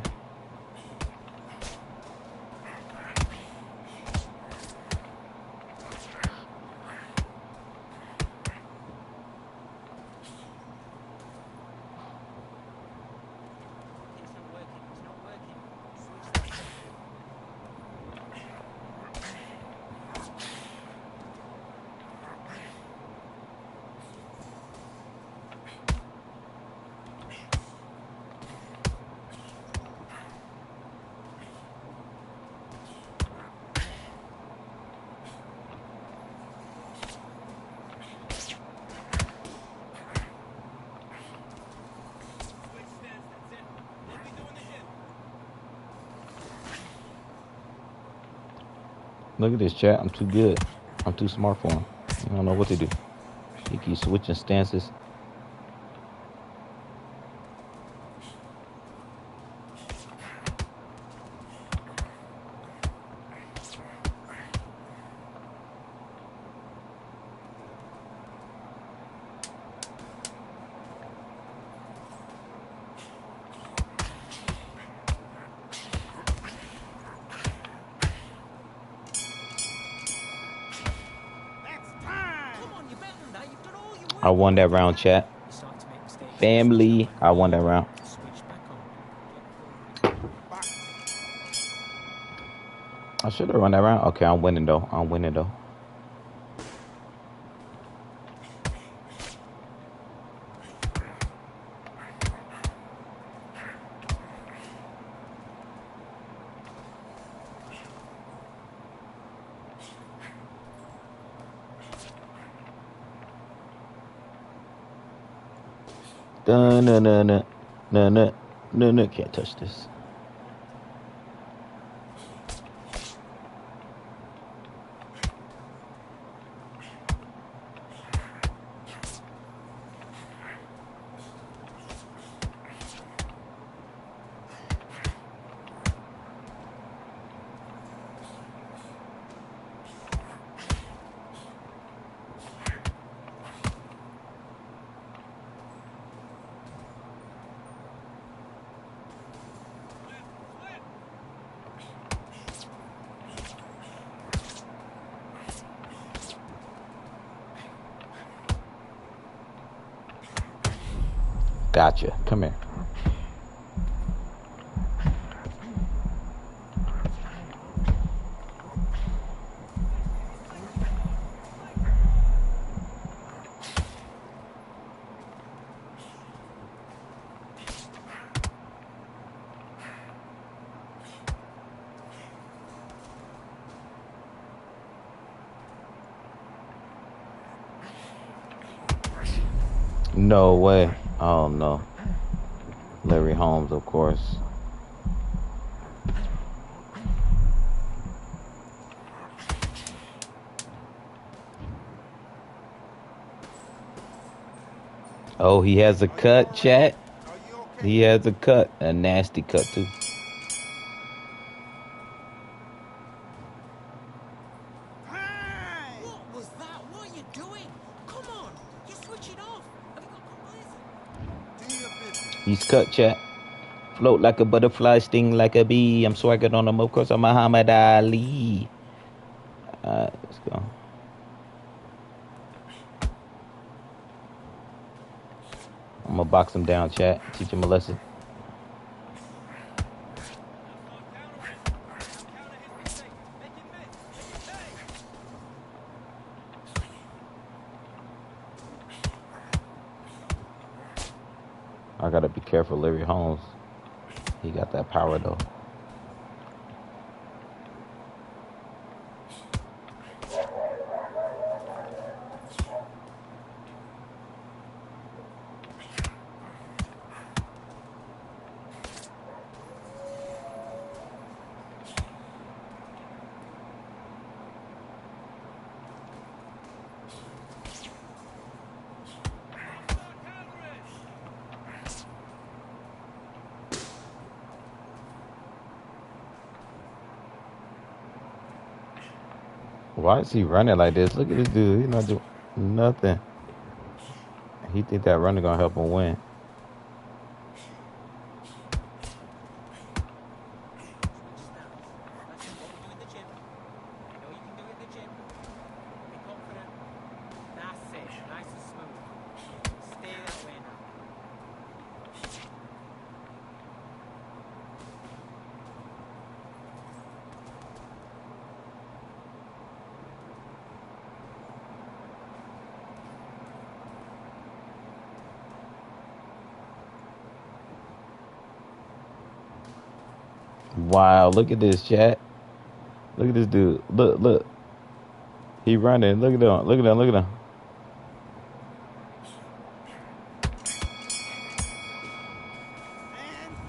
Look at this, chat. I'm too good. I'm too smart for him. I don't know what to do. He keeps switching stances. I won that round, chat. Family, I won that round. I should have run that round. Okay, I'm winning though. I'm winning though. No, no, no, no, no, no, no, no. Can't touch this. Gotcha. Come here. No way. Oh no. Larry Holmes, of course. Oh, he has a cut, chat. He has a cut. A nasty cut, too. What was that? What are you doing? Come on. You're switching off. Have you got complacent? He's cut, chat. Float like a butterfly, sting like a bee. I'm swagging on him, of course. I'm Muhammad Ali. Alright, let's go. I'm gonna box him down, chat. Teach him a lesson. I gotta be careful, Larry Holmes. He got that power though. Why is he running like this? Look at this dude. He's not doing nothing. He think that running gonna help him win. Wow, look at this, chat. Look at this dude. Look, look. He running. Look at him. Look at him. Look at him.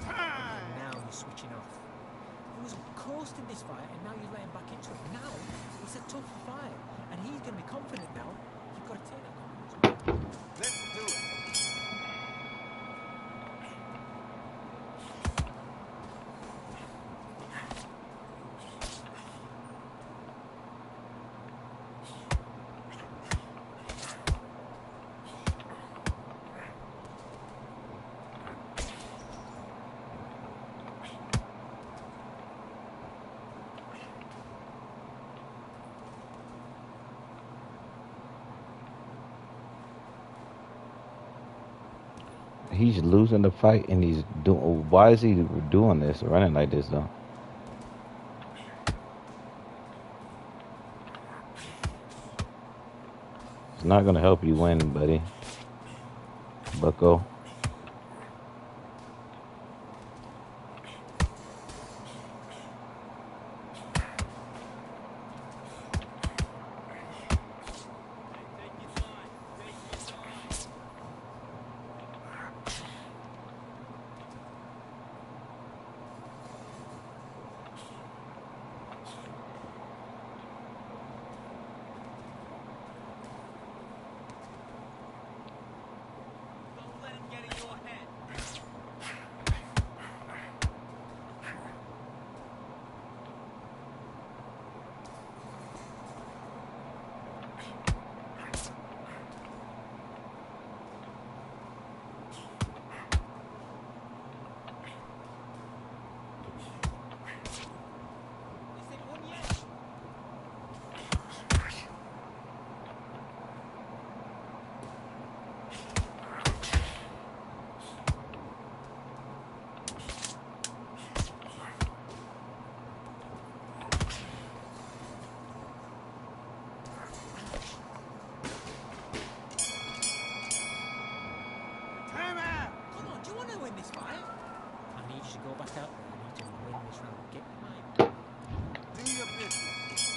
Now you're switching off. He was coasting this fight, and now you're letting back into it. Now it's a tough fight, and he's going to be confident now. You've got to take that confidence. Let's do it. He's losing the fight, and he's doing. Why is he doing this? Running like this though? It's not gonna help you win, buddy. Bucko. Don't let him get in your head. Is it one yet? Time out! Come on, do you want to win this fight? I need you to go back out there. I need you to win this round. Get my Do your business.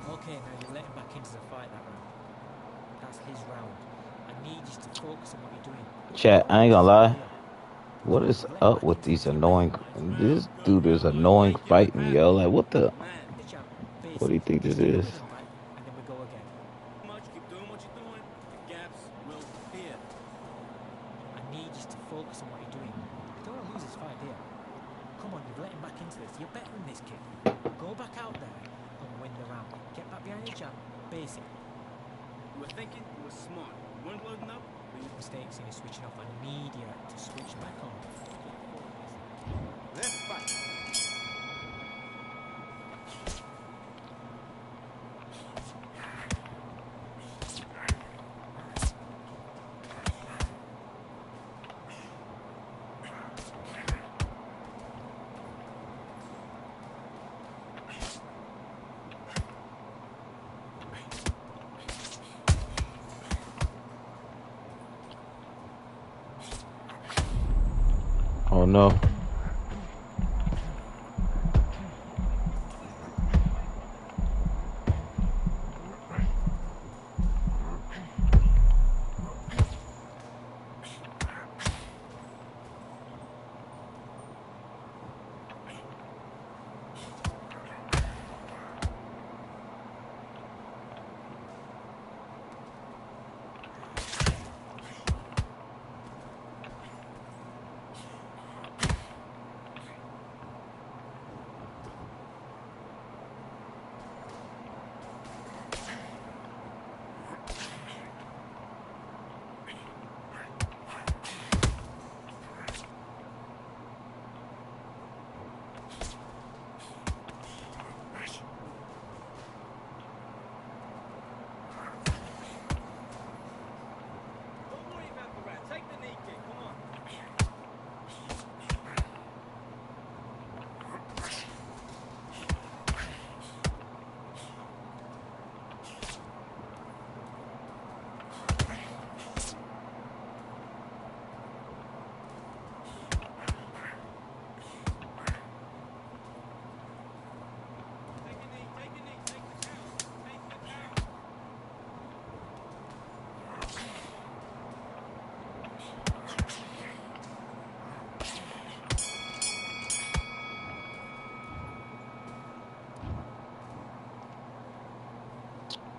Okay, now you let him back into the fight that round. That's his round. I need you to focus on what you're doing. Chat, I ain't gonna lie. What is up with these annoying? This dude is annoying fighting, yo. Like, what the? Man, The champ, What do you think this just get your is? rhythm back, and then we go again. much, keep doing what you're doing. The gaps will appear. I need you to focus on what you're doing. You don't want to lose this fight here. Come on, you've let him back into this. You're better than this kid. Go back out there and win the round. Get back behind your jab. Basic. You were thinking, you were smart. You weren't loading up. Big mistakes in your switching off. I need you to switch back on. Let's fight. Oh no.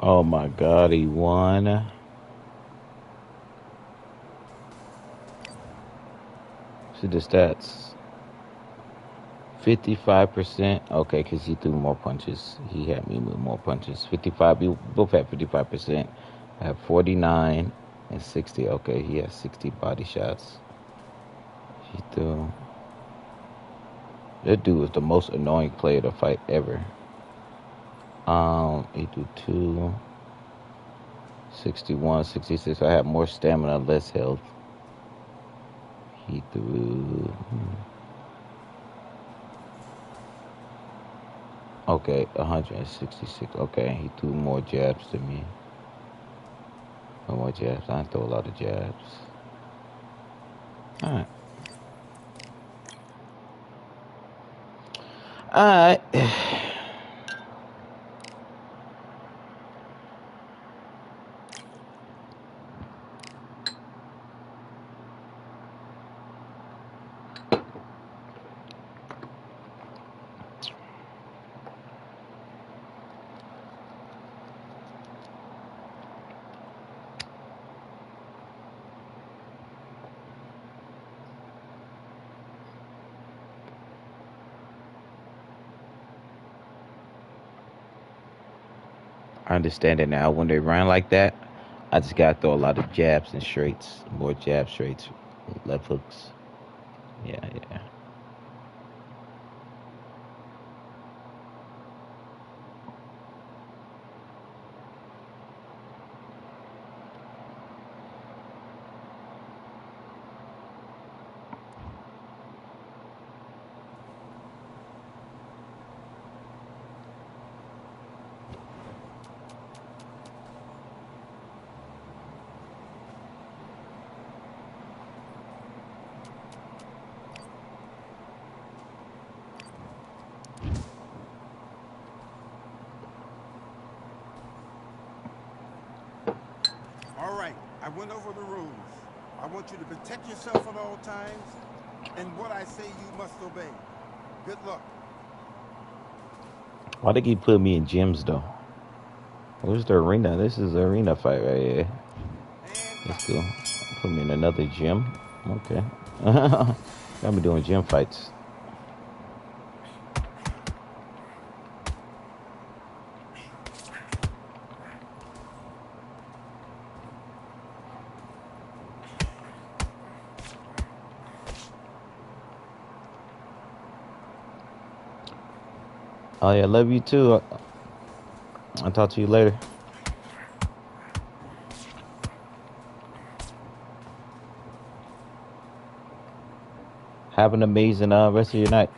Oh my God, he won. See the stats. 55%. Okay, because he threw more punches. He had me with more punches. 55. We both had 55%. I have 49 and 60. Okay, he has 60 body shots. He threw. That dude was the most annoying player to fight ever. He threw 2, 61, 66. I had more stamina, less health. He threw. Okay, 166. Okay, he threw more jabs than me. No more jabs. I throw a lot of jabs. All right. All right. I understand it now. When they run like that, I just gotta throw a lot of jabs and straights. More jabs, straights, left hooks. Yeah, yeah. All right, I went over the rules. I want you to protect yourself at all times, and what I say you must obey. Good luck. Why they keep putting me in gyms though? Where's the arena? This is the arena fight right here. And Let's box. go. Put me in another gym. Okay. I'll be doing gym fights. Oh yeah, love you too. I'll talk to you later. Have an amazing rest of your night.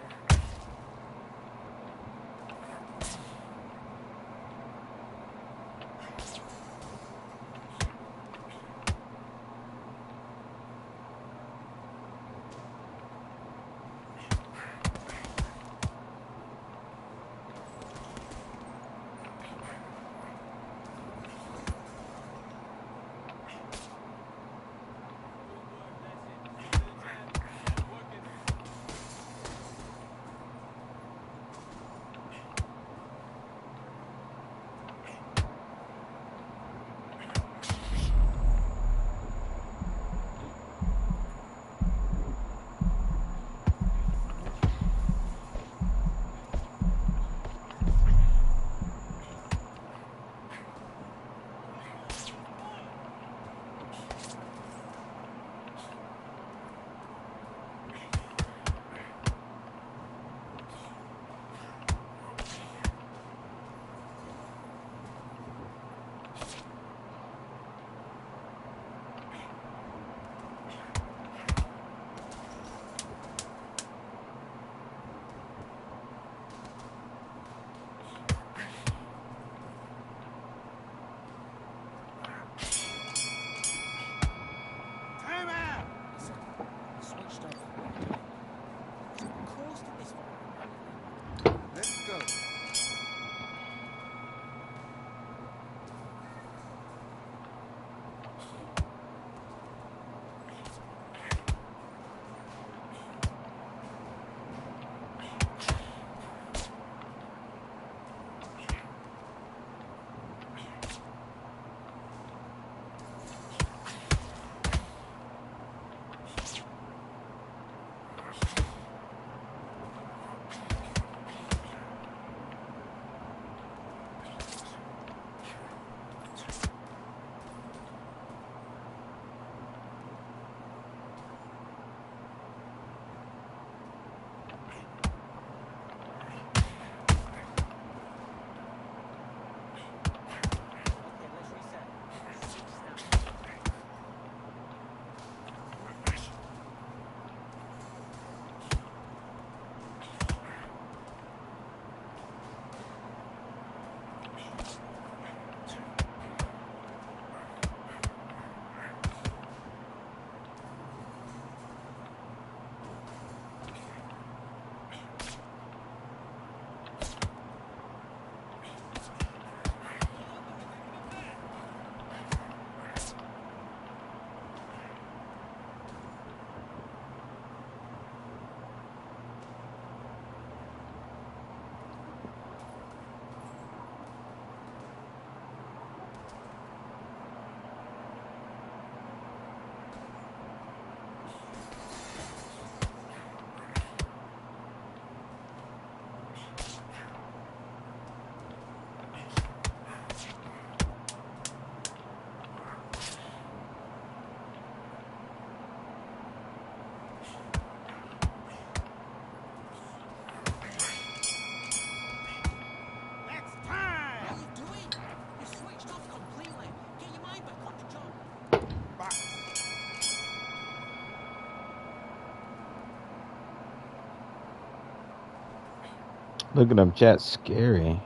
Look at them chat. Scary.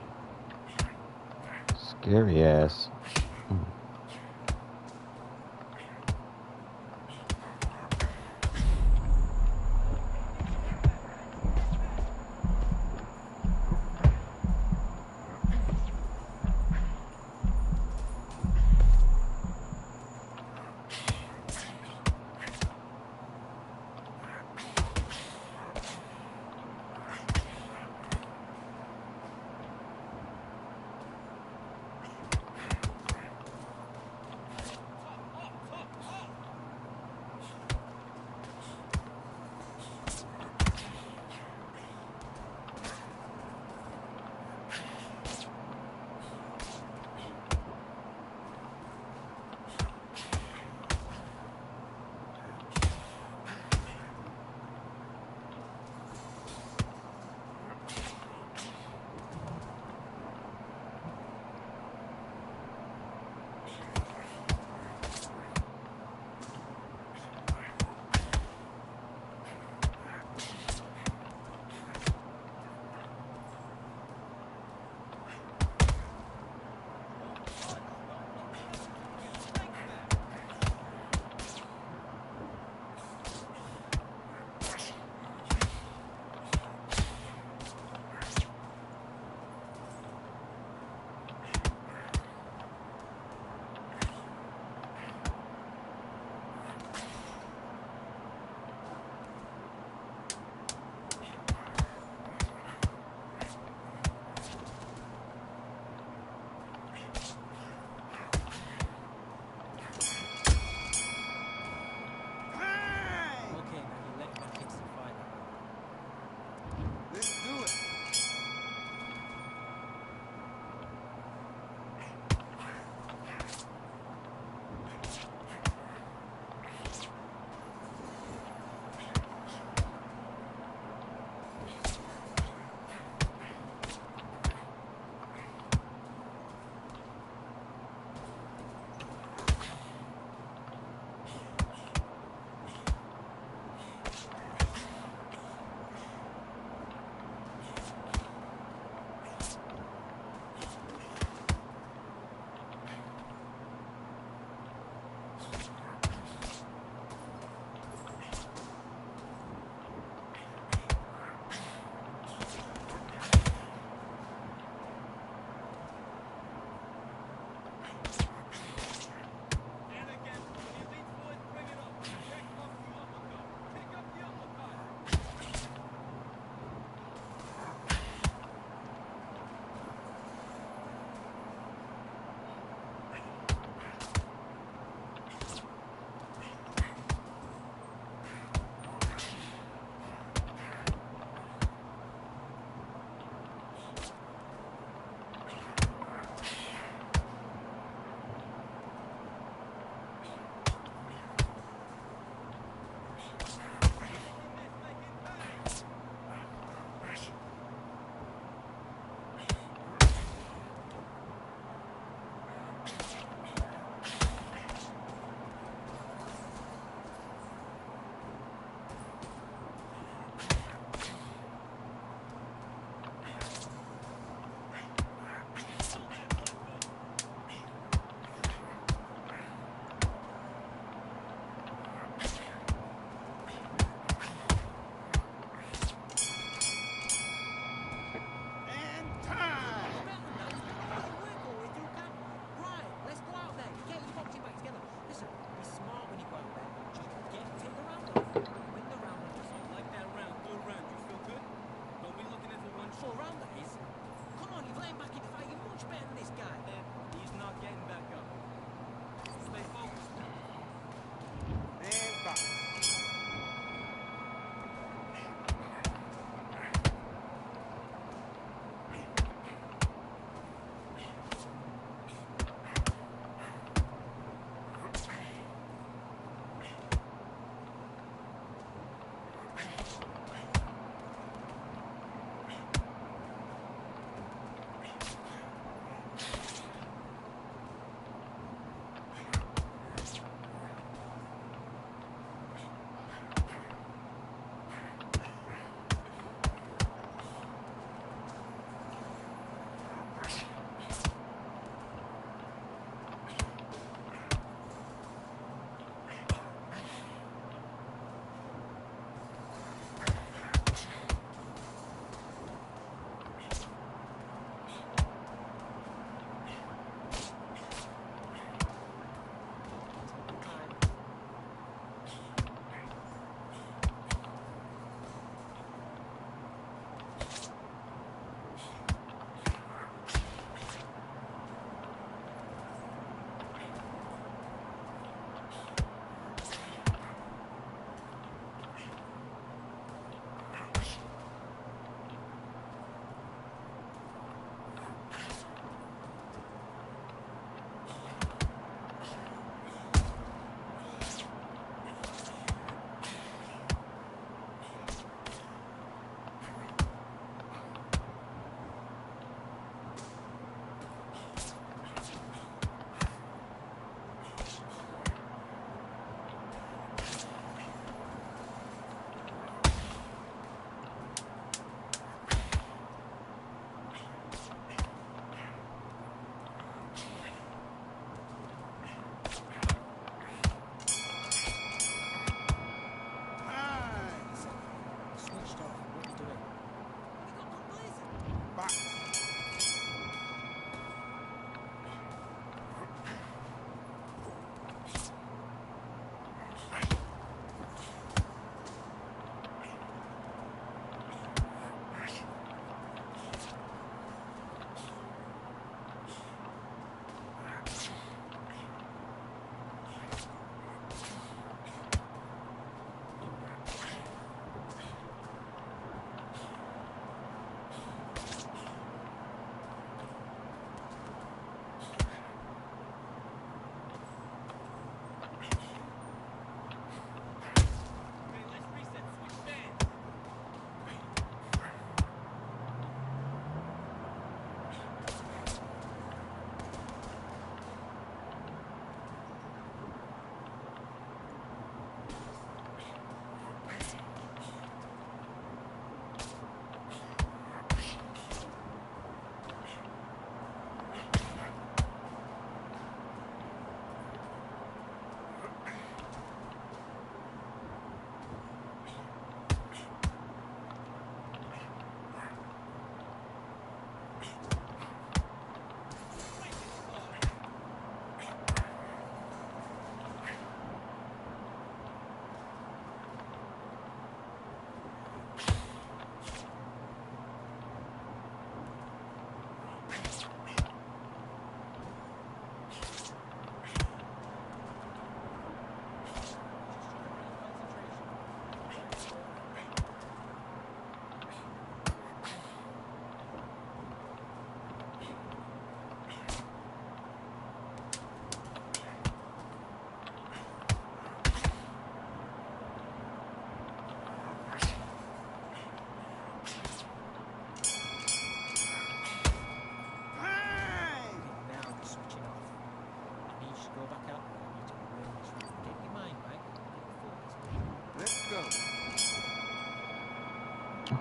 Scary ass.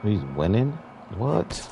He's winning? What?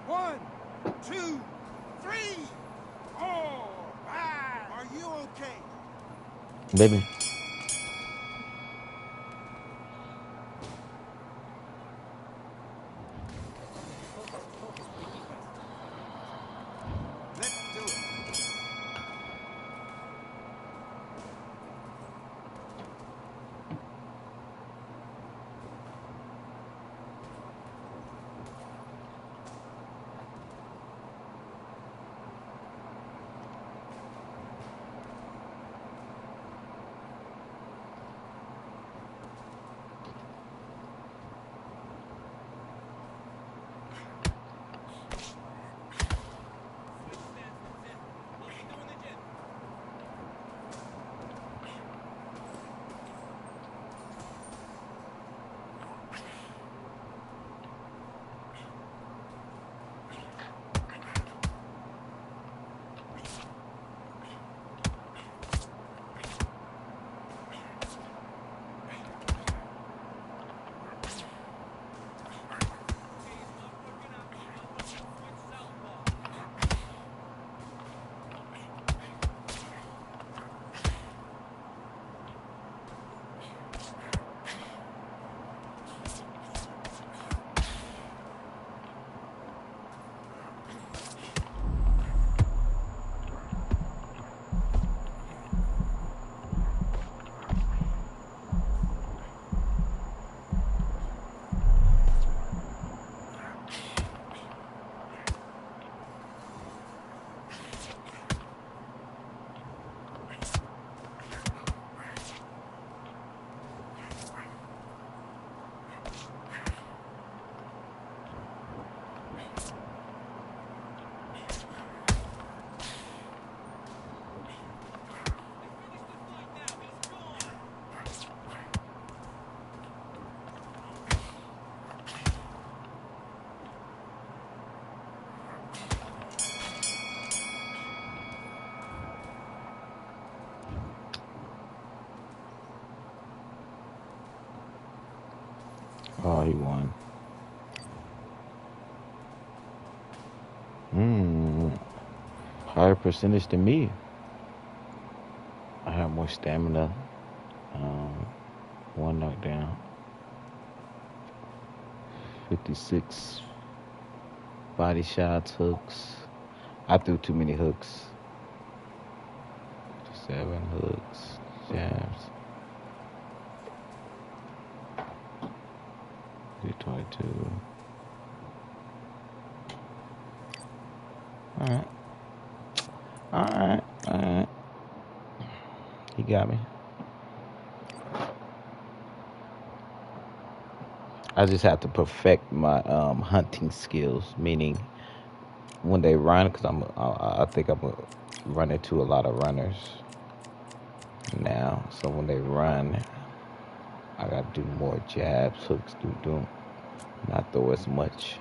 One, two, three. All right. Are you okay? Baby. Let's do it. Oh, he won. Higher percentage than me. I have more stamina. Um, one knockdown. 56 body shots, hooks. I threw too many hooks. 7 hooks, jabs. 322. All right. All right, all right. He got me. I just have to perfect my hunting skills, meaning when they run, because I think I'm gonna run into a lot of runners now. So when they run, I gotta do more jabs, hooks, do not throw as much.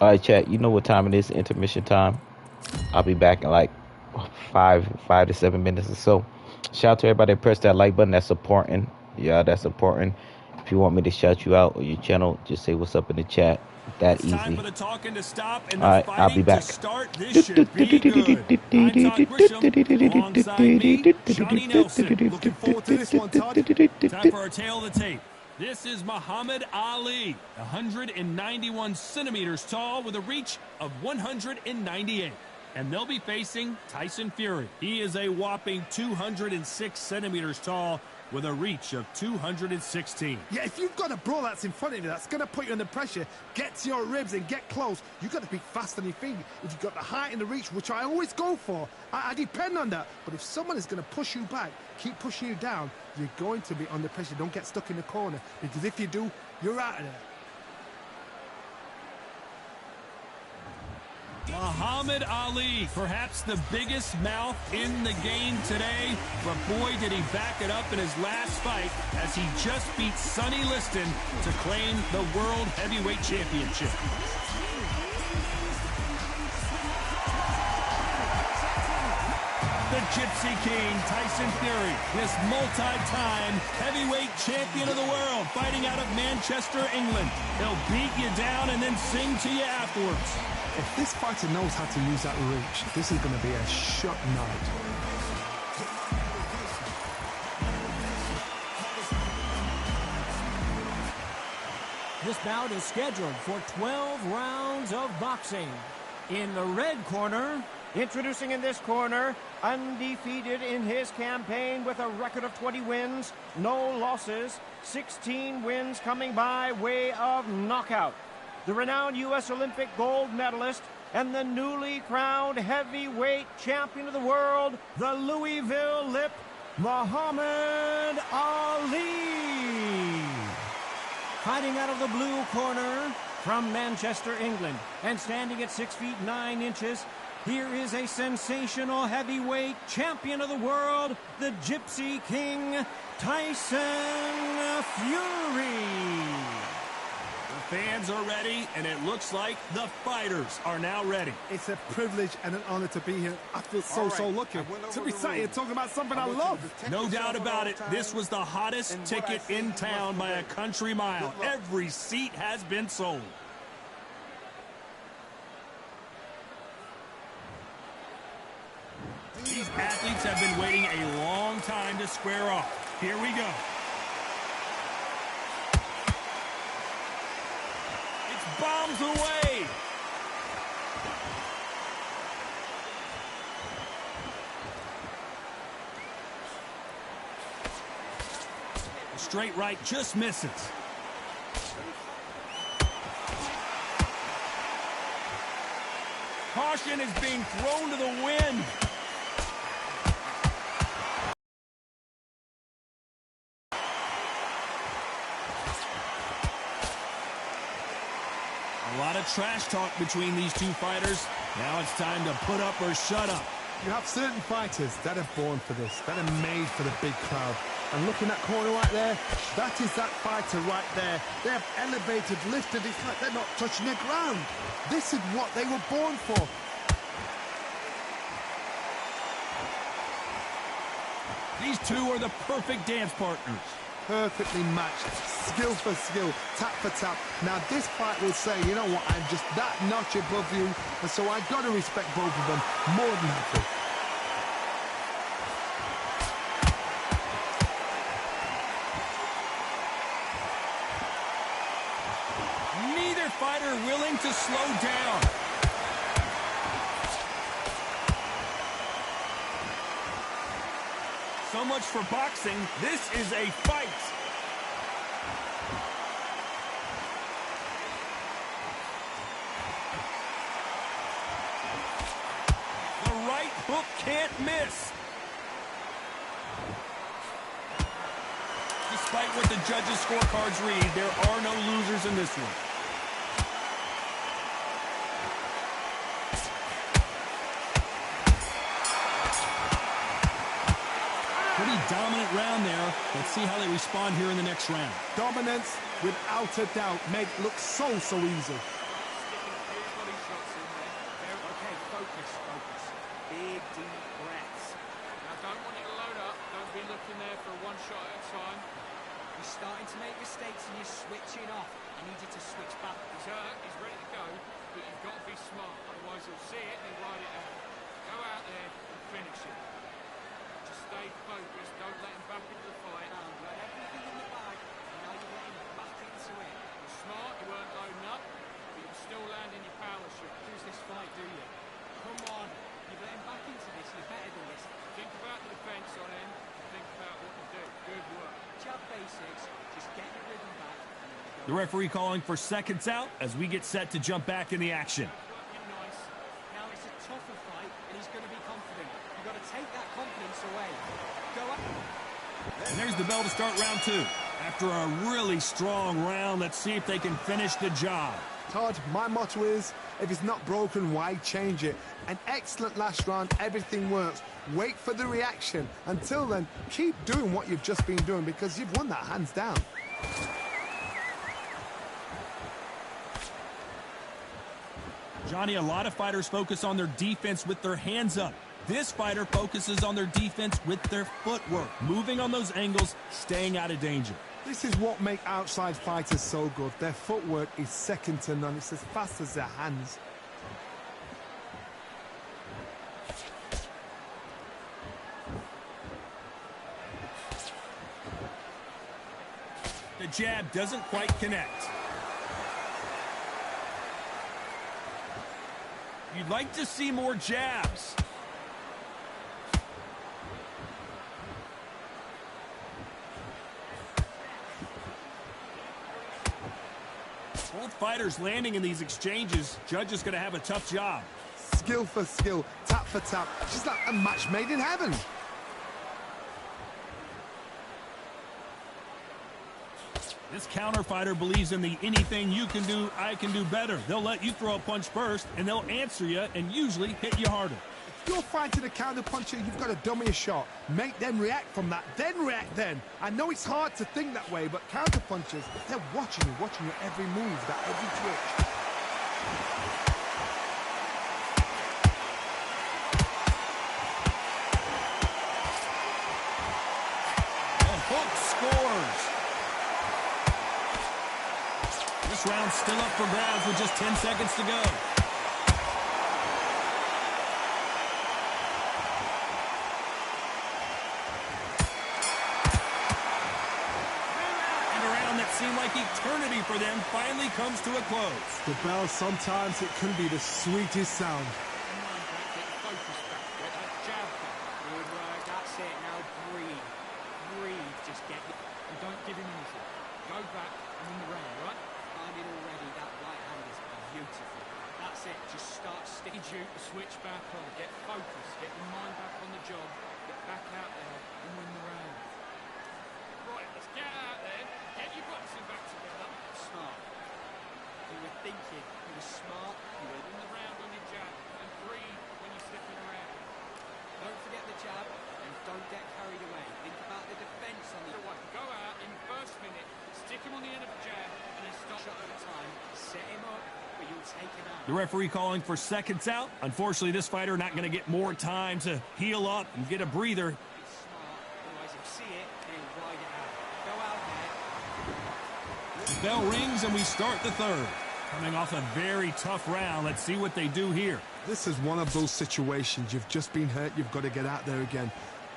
All right, chat. You know what time it is? Intermission time. I'll be back in like 5 to 7 minutes or so. Shout out to everybody that pressed that like button. That's supporting. Yeah, that's supporting. If you want me to shout you out or your channel, just say what's up in the chat. That It's time easy. for the talking to stop and All the right, I'll be fighting to back. start. This should be good. I'm Todd Grisham. Alongside me, Johnny Nelson. Looking forward to this one, Todd. Time for our tail of the tape. This is Muhammad Ali, 191 centimeters tall with a reach of 198. And they'll be facing Tyson Fury. He is a whopping 206 centimeters tall with a reach of 216. Yeah, if you've got a brawl that's in front of you, that's going to put you under pressure, get to your ribs and get close, you've got to be fast on your feet. If you've got the height and the reach, which I always go for, I depend on that. But if someone is going to push you back, keep pushing you down, you're going to be under pressure. Don't get stuck in the corner, because if you do, you're out of there. Muhammad Ali, perhaps the biggest mouth in the game today, but boy did he back it up in his last fight as he just beat Sonny Liston to claim the World Heavyweight Championship. The Gypsy King, Tyson Fury, this multi-time heavyweight champion of the world, fighting out of Manchester, England. He'll beat you down and then sing to you afterwards. If this fighter knows how to use that reach, this is going to be a shot night. This bout is scheduled for 12 rounds of boxing. In the red corner, introducing in this corner, undefeated in his campaign with a record of 20 wins, no losses, 16 wins coming by way of knockout. The renowned U.S. Olympic gold medalist and the newly crowned heavyweight champion of the world, the Louisville Lip, Muhammad Ali. Fighting out of the blue corner from Manchester, England, and standing at 6 feet 9 inches, here is a sensational heavyweight champion of the world, the Gypsy King, Tyson Fury. The fans are ready, and it looks like the fighters are now ready. It's a privilege and an honor to be here. I feel so lucky to be sat here talking about something I love. No doubt about it, this was the hottest ticket in town by a country mile. Every seat has been sold. These athletes have been waiting a long time to square off. Here we go. It's bombs away. The straight right just misses. Caution is being thrown to the wind. A lot of trash talk between these two fighters. Now it's time to put up or shut up. You have certain fighters that are born for this, that are made for the big crowd. And look in that corner right there, that is that fighter right there. They have elevated, lifted, it's like they're not touching the ground. This is what they were born for. These two are the perfect dance partners. Perfectly matched, skill for skill, tap for tap. Now this fight will say, you know what, I'm just that notch above you, and so I got to respect both of them more than happy. Neither fighter willing to slow down. So much for boxing. This is a fight. The right hook can't miss. Despite what the judges' scorecards read, there are no losers in this one. Pretty dominant round there. Let's see how they respond here in the next round. Dominance, without a doubt, make it look so easy. Okay, focus. Big, deep breaths. Now, don't want you to load up. Don't be looking there for one shot at a time. You're starting to make mistakes and you're switching off. I need you to switch back. He's hurt, he's ready to go, but you've got to be smart. Otherwise, he'll see it and he'll ride it out. Go out there and finish it. Just stay focused. Don't let him back into the fight. You had everything in the bag, and now you're letting him back into it. You're smart, you weren't loading up, but you're still landing your power shot. Lose this fight, do you? Come on. You've let him back into this. You're better than this. Think about the defense on him. Think about what you do. Good work. Jab basics. Just get your rhythm back. And then we go. The referee calling for seconds out as we get set to jump back in the action. Working nice. Now it's a tougher fight, and he's going to be confident. You've got to take that confidence away. Go up. And there's the bell to start round two. After a really strong round, let's see if they can finish the job. Todd, my motto is, if it's not broken, why change it? An excellent last round, everything works. Wait for the reaction. Until then, keep doing what you've just been doing because you've won that hands down. Johnny, a lot of fighters focus on their defense with their hands up. This fighter focuses on their defense with their footwork, moving on those angles, staying out of danger. This is what makes outside fighters so good. Their footwork is second to none. It's as fast as their hands. The jab doesn't quite connect. You'd like to see more jabs. Both fighters landing in these exchanges. Judge is going to have a tough job. Skill for skill, tap for tap. Just like a match made in heaven. This counter fighter believes in the anything you can do, I can do better. They'll let you throw a punch first, and they'll answer you and usually hit you harder. If you're fighting a counter puncher, you've got to dummy a shot. Make them react from that, then react then. I know it's hard to think that way, but counter punchers, they're watching your every move, that every twitch. The hook scores. This round's still up for grabs with just 10 seconds to go. And a round that seemed like eternity for them finally comes to a close. The bell, sometimes it can be the sweetest sound. Get your focus back. Get that jab back. Good work. That's it. Now breathe. Breathe. Just get it. And don't give him anything. Go back and win the round, right? Finding already that right hand is beautiful. That's it. Just start sticking. Need you to switch back on. Get focused. Get your mind back on the job. Get back out there and win the round. Right, let's get out there. Get your boxing back together. Smart. You were thinking. You were smart. You were. Win the round on your jab and breathe when you're slipping around. Don't forget the jab and don't get carried away. Think about the defense on the So what? Go out in the first minute, stick him on the end of a jab, and then stop. shot at a time. Set him up, but you'll take him out. The referee calling for seconds out. Unfortunately, this fighter not going to get more time to heal up and get a breather. Be smart, otherwise he'll see it and he'll ride it out. Go out there. The bell rings and we start the third. Coming off a very tough round. Let's see what they do here. This is one of those situations. You've just been hurt. You've got to get out there again.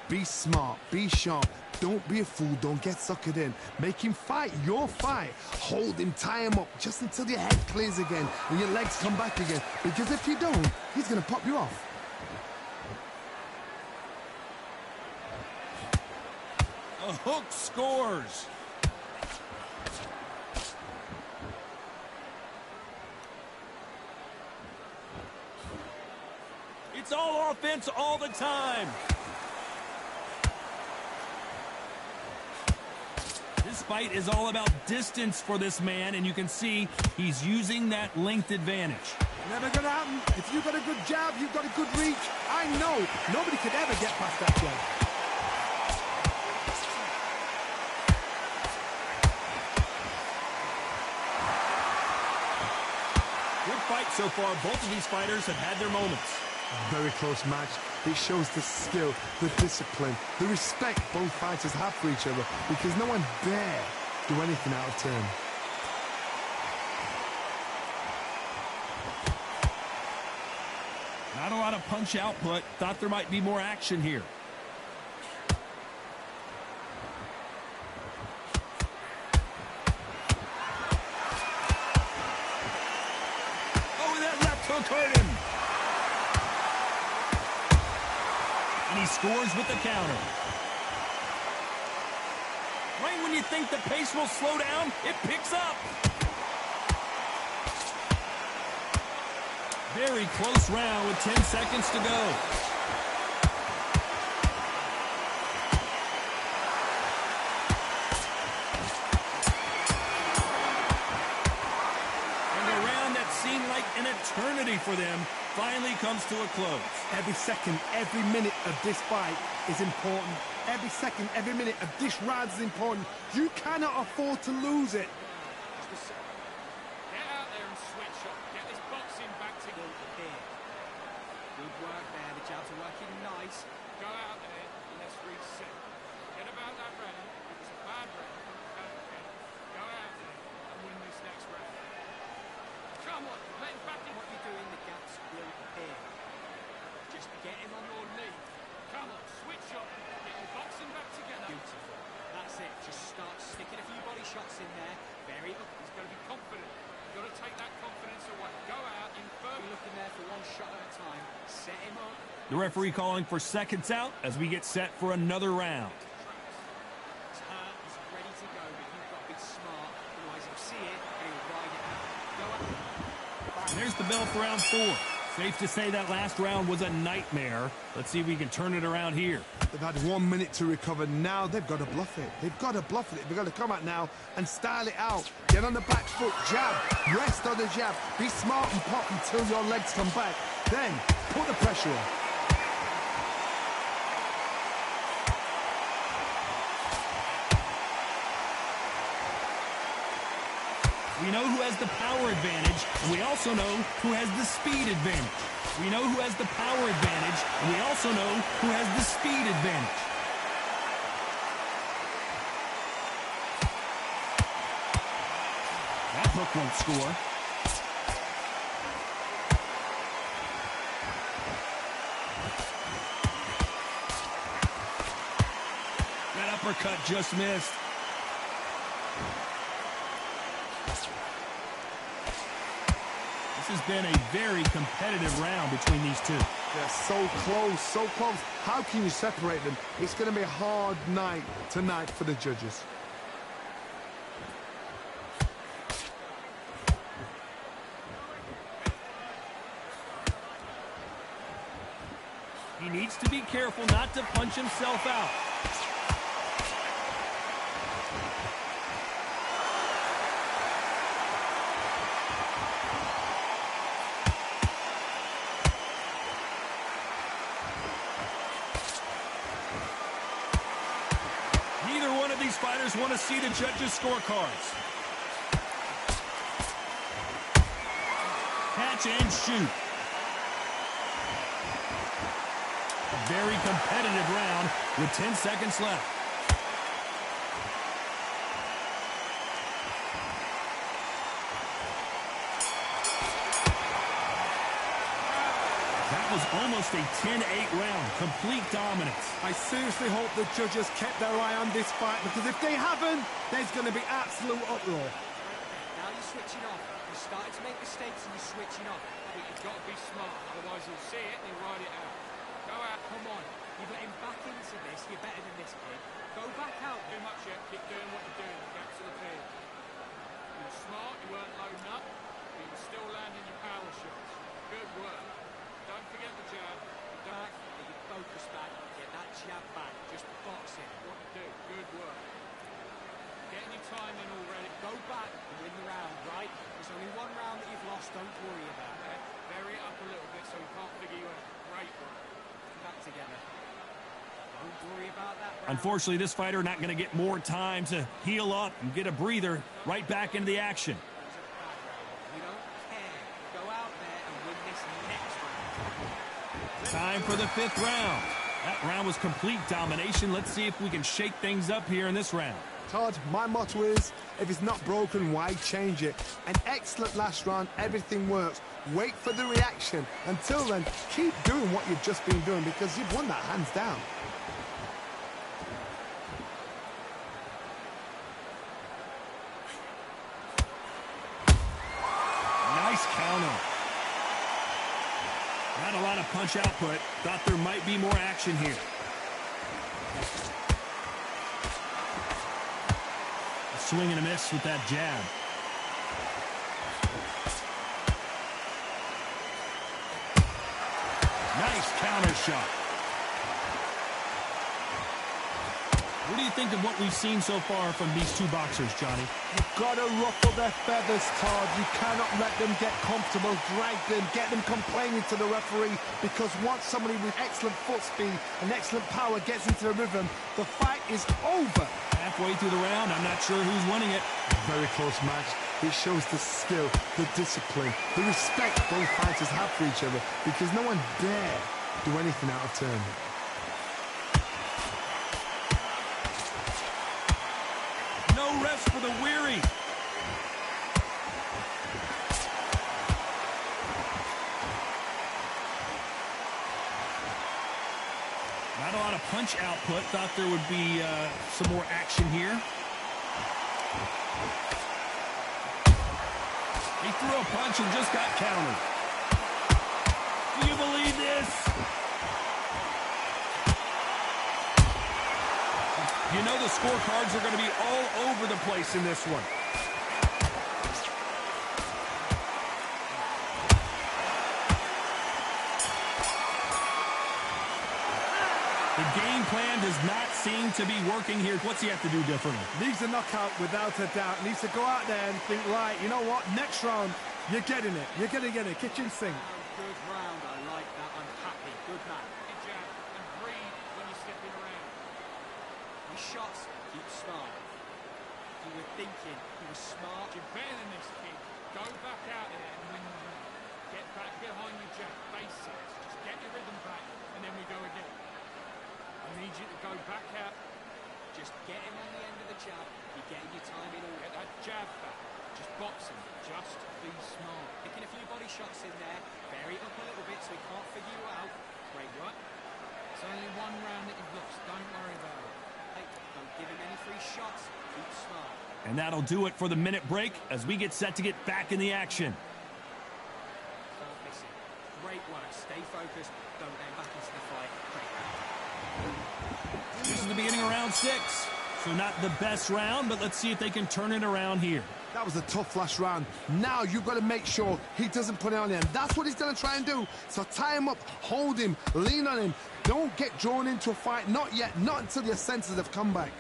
Be smart. Be sharp. Don't be a fool. Don't get suckered in. Make him fight your fight. Hold him. Tie him up just until your head clears again and your legs come back again. Because if you don't, he's going to pop you off. The hook scores. It's all offense all the time. This fight is all about distance for this man, and you can see he's using that length advantage. Never gonna happen. If you've got a good jab, you've got a good reach. I know nobody could ever get past that jab. Good fight so far. Both of these fighters have had their moments. Very close match. It shows the skill, the discipline, the respect both fighters have for each other, because no one dare do anything out of turn. Not a lot of punch output. Thought there might be more action here. Oh, that left hook hurt him. And he scores with the counter. Right when you think the pace will slow down, it picks up. Very close round with 10 seconds to go. And a round that seemed like an eternity for them finally comes to a close. Every second, every minute of this fight is important. Every second, every minute of this round is important. You cannot afford to lose it. Get out there and switch up. Get this boxing back together. Good work there. The jabs are working nice. Go out there and let's reset. Forget about that round. It was a bad round. Okay. Go out there and win this next round. Come on, let him back in. What you doing, the gaps will appear. Just get him on your knee. Come on, switch up. Get your boxing back together. Beautiful. That's it. Just start sticking a few body shots in there. Very up. He's got to be confident. You've got to take that confidence away. Go out in firm. Be looking there for one shot at a time. Set him up. The referee calling for seconds out as we get set for another round. Turn is ready to go, but you've got to be smart. Otherwise, he'll see it and he'll ride it out. Go out. And there's the bell for round 4. Safe to say that last round was a nightmare. Let's see if we can turn it around here. They've had 1 minute to recover. Now they've got to bluff it. They've got to bluff it. They've got to come out now and style it out. Get on the back foot, jab, rest on the jab. Be smart and pop until your legs come back. Then put the pressure on. We know who has the power advantage, and we also know who has the speed advantage. We know who has the power advantage, and we also know who has the speed advantage. That hook won't score. That uppercut just missed. This has been a very competitive round between these two. They're so close, so close. How can you separate them? It's going to be a hard night tonight for the judges. He needs to be careful not to punch himself out. Neither one of these fighters want to see the judges' scorecards. Catch and shoot. A very competitive round with 10 seconds left. That was almost a 10-8 round, complete dominance. I seriously hope the judges kept their eye on this fight, because if they haven't, there's going to be absolute uproar. Now you're switching off. You're starting to make mistakes and you're switching off. But you've got to be smart, otherwise he'll see it and he'll ride it out. Go out. Come on. You've let him back into this. You're better than this, kid. Go back out. Too much yet. Keep doing what you're doing. Get to the pin. You were smart. You weren't loading up. But you were still landing your power shots. Good work. Don't forget the jab. Back. Get your focus back. Get that jab back. Just box it. What to do. Good work. Getting your time in already. Go back and win the round, right? There's only one round that you've lost. Don't worry about it. Vary it up a little bit so we can't figure you out. Great work. Back together. Don't worry about that round. Unfortunately, this fighter not going to get more time to heal up and get a breather. Right back into the action. You don't care. Go out there and win this next round. Time for the 5th round. That round was complete domination. Let's see if we can shake things up here in this round. Todd, my motto is, if it's not broken, why change it? An excellent last round, everything works. Wait for the reaction. Until then, keep doing what you've just been doing because you've won that hands down. Nice counter. Not a lot of punch output. Thought there might be more action here. A swing and a miss with that jab. Nice counter shot. What do you think of what we've seen so far from these two boxers, Johnny? You've got to ruffle their feathers, Todd. You cannot let them get comfortable, drag them, get them complaining to the referee, because once somebody with excellent foot speed and excellent power gets into the rhythm, the fight is over. Halfway through the round, I'm not sure who's winning it. Very close match. It shows the skill, the discipline, the respect both fighters have for each other, because no one dare do anything out of turn. No rest for the weary. Not a lot of punch output. Thought there would be some more action here. He threw a punch and just got countered. Do you believe this? You know the scorecards are going to be all over the place in this one. The game plan does not seem to be working here. What's he have to do differently? Needs a knockout without a doubt. Needs to go out there and think, right, you know what, next round, you're getting it. You're going to get it. Kitchen sink. Good round. I like that. I'm happy. Good man. Good jab. And breathe when you're stepping around. His shots, keep smart. You were thinking, he was smart. You're better than this, kid. Go back out there and win the round. Get back behind your jab. Basics. Just get your rhythm back, and then we go again. I need you to go back out. Just get him on the end of the jab. You're getting your time in order. Get that jab back. Just box him. Just be smart. Picking a few body shots in there. Vary it up a little bit so he can't figure you out. Great work. It's only one round that you've lost. Don't worry about it. Hey, don't give him any free shots. Keep smart. And that'll do it for the minute break as we get set to get back in the action. Can't miss it. Great work. Stay focused. Don't let him back into the fight. Great. This is the beginning of round 6. So not the best round, but let's see if they can turn it around here. That was a tough last round. Now you've got to make sure he doesn't put it on him. That's what he's going to try and do. So tie him up, hold him, lean on him. Don't get drawn into a fight. Not yet. Not until your senses have come back.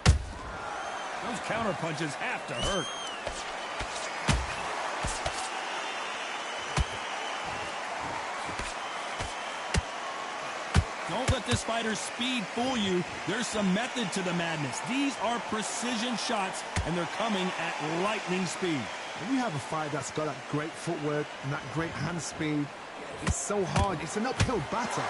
Those counter punches have to hurt. Don't let this fighter's speed fool you. There's some method to the madness. These are precision shots, and they're coming at lightning speed. When you have a fight that's got that great footwork and that great hand speed, it's so hard. It's an uphill battle.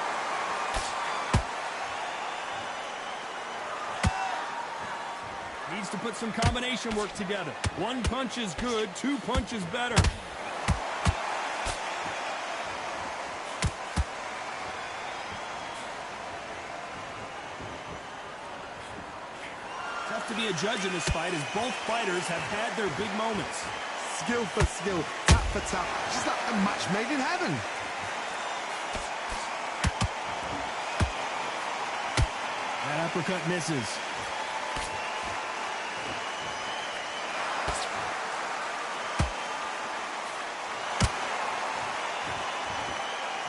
Needs to put some combination work together. One punch is good, 2 punches better. Tough to be a judge in this fight as both fighters have had their big moments. Skill for skill, tap for tap, just like a match made in heaven. uppercut misses.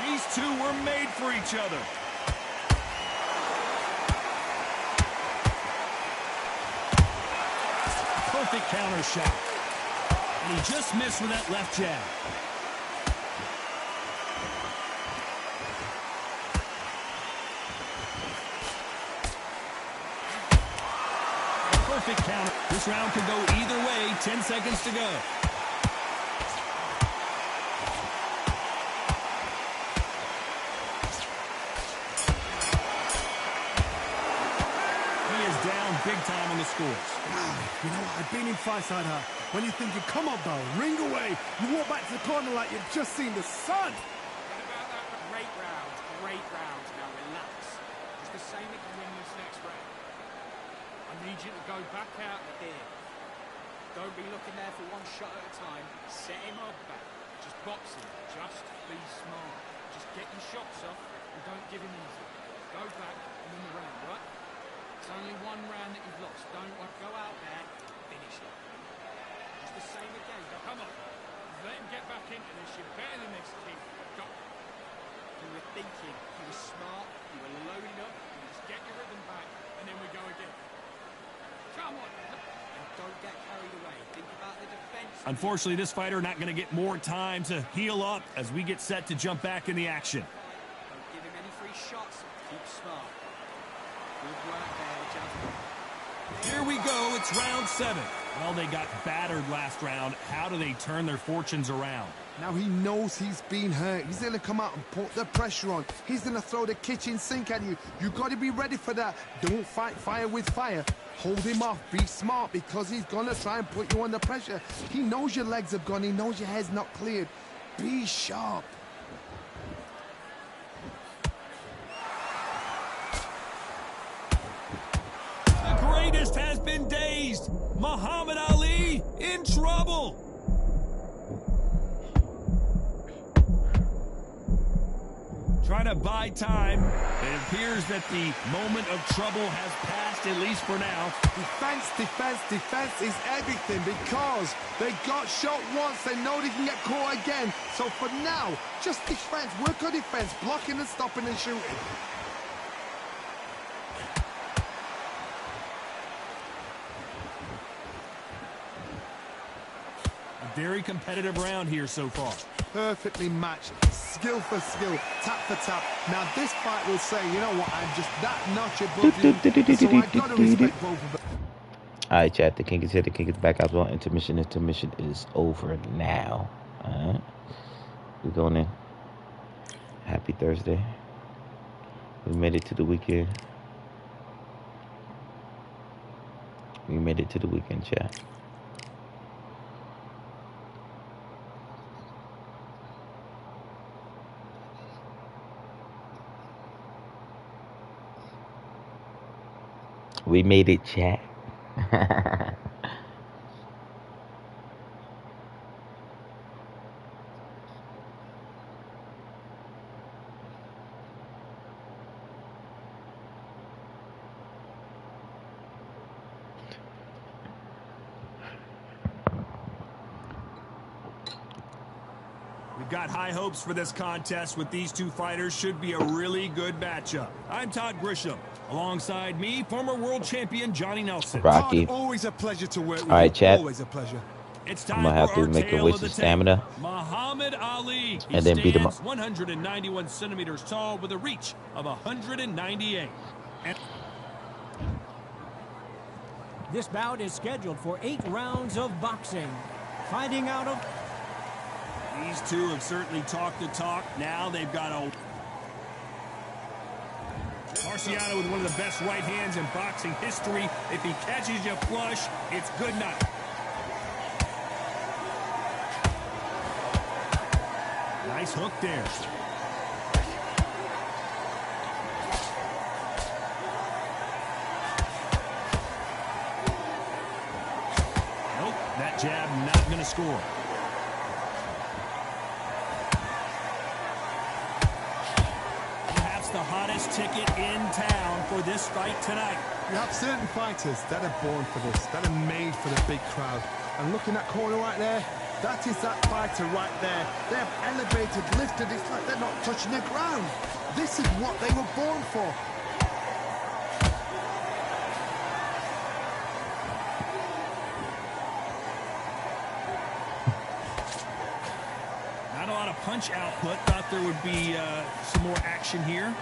These two were made for each other. Perfect counter shot. And he just missed with that left jab. Perfect counter. This round could go either way. 10 seconds to go. He is down big time on the scores. You know, I've been in fights like that. When you're thinking, come on, Bell, ring away. You walk back to the corner like you've just seen the sun. What about that? Great round. Great round. Now relax. Just the same as win this next round. I need you to go back out here. Don't be looking there for one shot at a time. Set him up back. Just box him. Just be smart. Just get your shots off and don't give him easy. Go back and win the round, right? It's only one round that you've lost. Don't go out there. Finish it. Just the same again. Go, come on. Let him get back into this. You're better than this, kid. Go. You were thinking. You were smart. You were loading up. You just get your rhythm back and then we go again. Come on. And don't get carried away. Think about the defense. Unfortunately, this fighter not going to get more time to heal up as we get set to jump back in the action. Don't give him any free shots. Keep smart. Good work there, gentlemen. Here we go. It's round 7. Well, they got battered last round. How do they turn their fortunes around? Now he knows he's been hurt. He's going to come out and put the pressure on. He's going to throw the kitchen sink at you. You got to be ready for that. Don't fight fire with fire. Hold him off. Be smart because he's going to try and put you under pressure. He knows your legs have gone. He knows your head's not cleared. Be sharp. The greatest has been dazed. Muhammad Ali in trouble. Trying to buy time. It appears that the moment of trouble has passed, at least for now. Defense, defense, defense is everything because they got shot once. They know they can get caught again. So for now, just defense. Work on defense. Blocking and stopping and shooting. A very competitive round here so far. Perfectly matched, skill for skill, tap for tap. Now this fight will say, you know what, I'm just that notch above you, so I gotta respect both of them. All right, chat. The King is here. The King is back. I was on intermission. Intermission is over now. All right, we're going in. Happy Thursday. We made it to the weekend. We made it to the weekend, chat. We made it, chat. We've got high hopes for this contest with these two fighters. Should be a really good matchup. I'm Todd Grisham. Alongside me, former world champion Johnny Nelson. Rocky. Todd, always a pleasure to work with All right, you. chat. Always a pleasure. It's I'm time gonna have for to our make a tale waste of the of tape. stamina. Muhammad Ali. He And then beat him stands up. 191 centimeters tall with a reach of 198. And This bout is scheduled for 8 rounds of boxing. Fighting out of... these two have certainly talked the talk. Now they've got a... Marciano with one of the best right hands in boxing history. If he catches you flush, it's good night. Nice hook there. Nope, that jab not going to score. Perhaps the hottest last ticket in town for this fight tonight. You have certain fighters that are born for this, that are made for the big crowd. And looking at corner right there, that is that fighter right there. They have elevated, lifted, it's like they're not touching the ground. This is what they were born for. Not a lot of punch output. Thought there would be some more action here.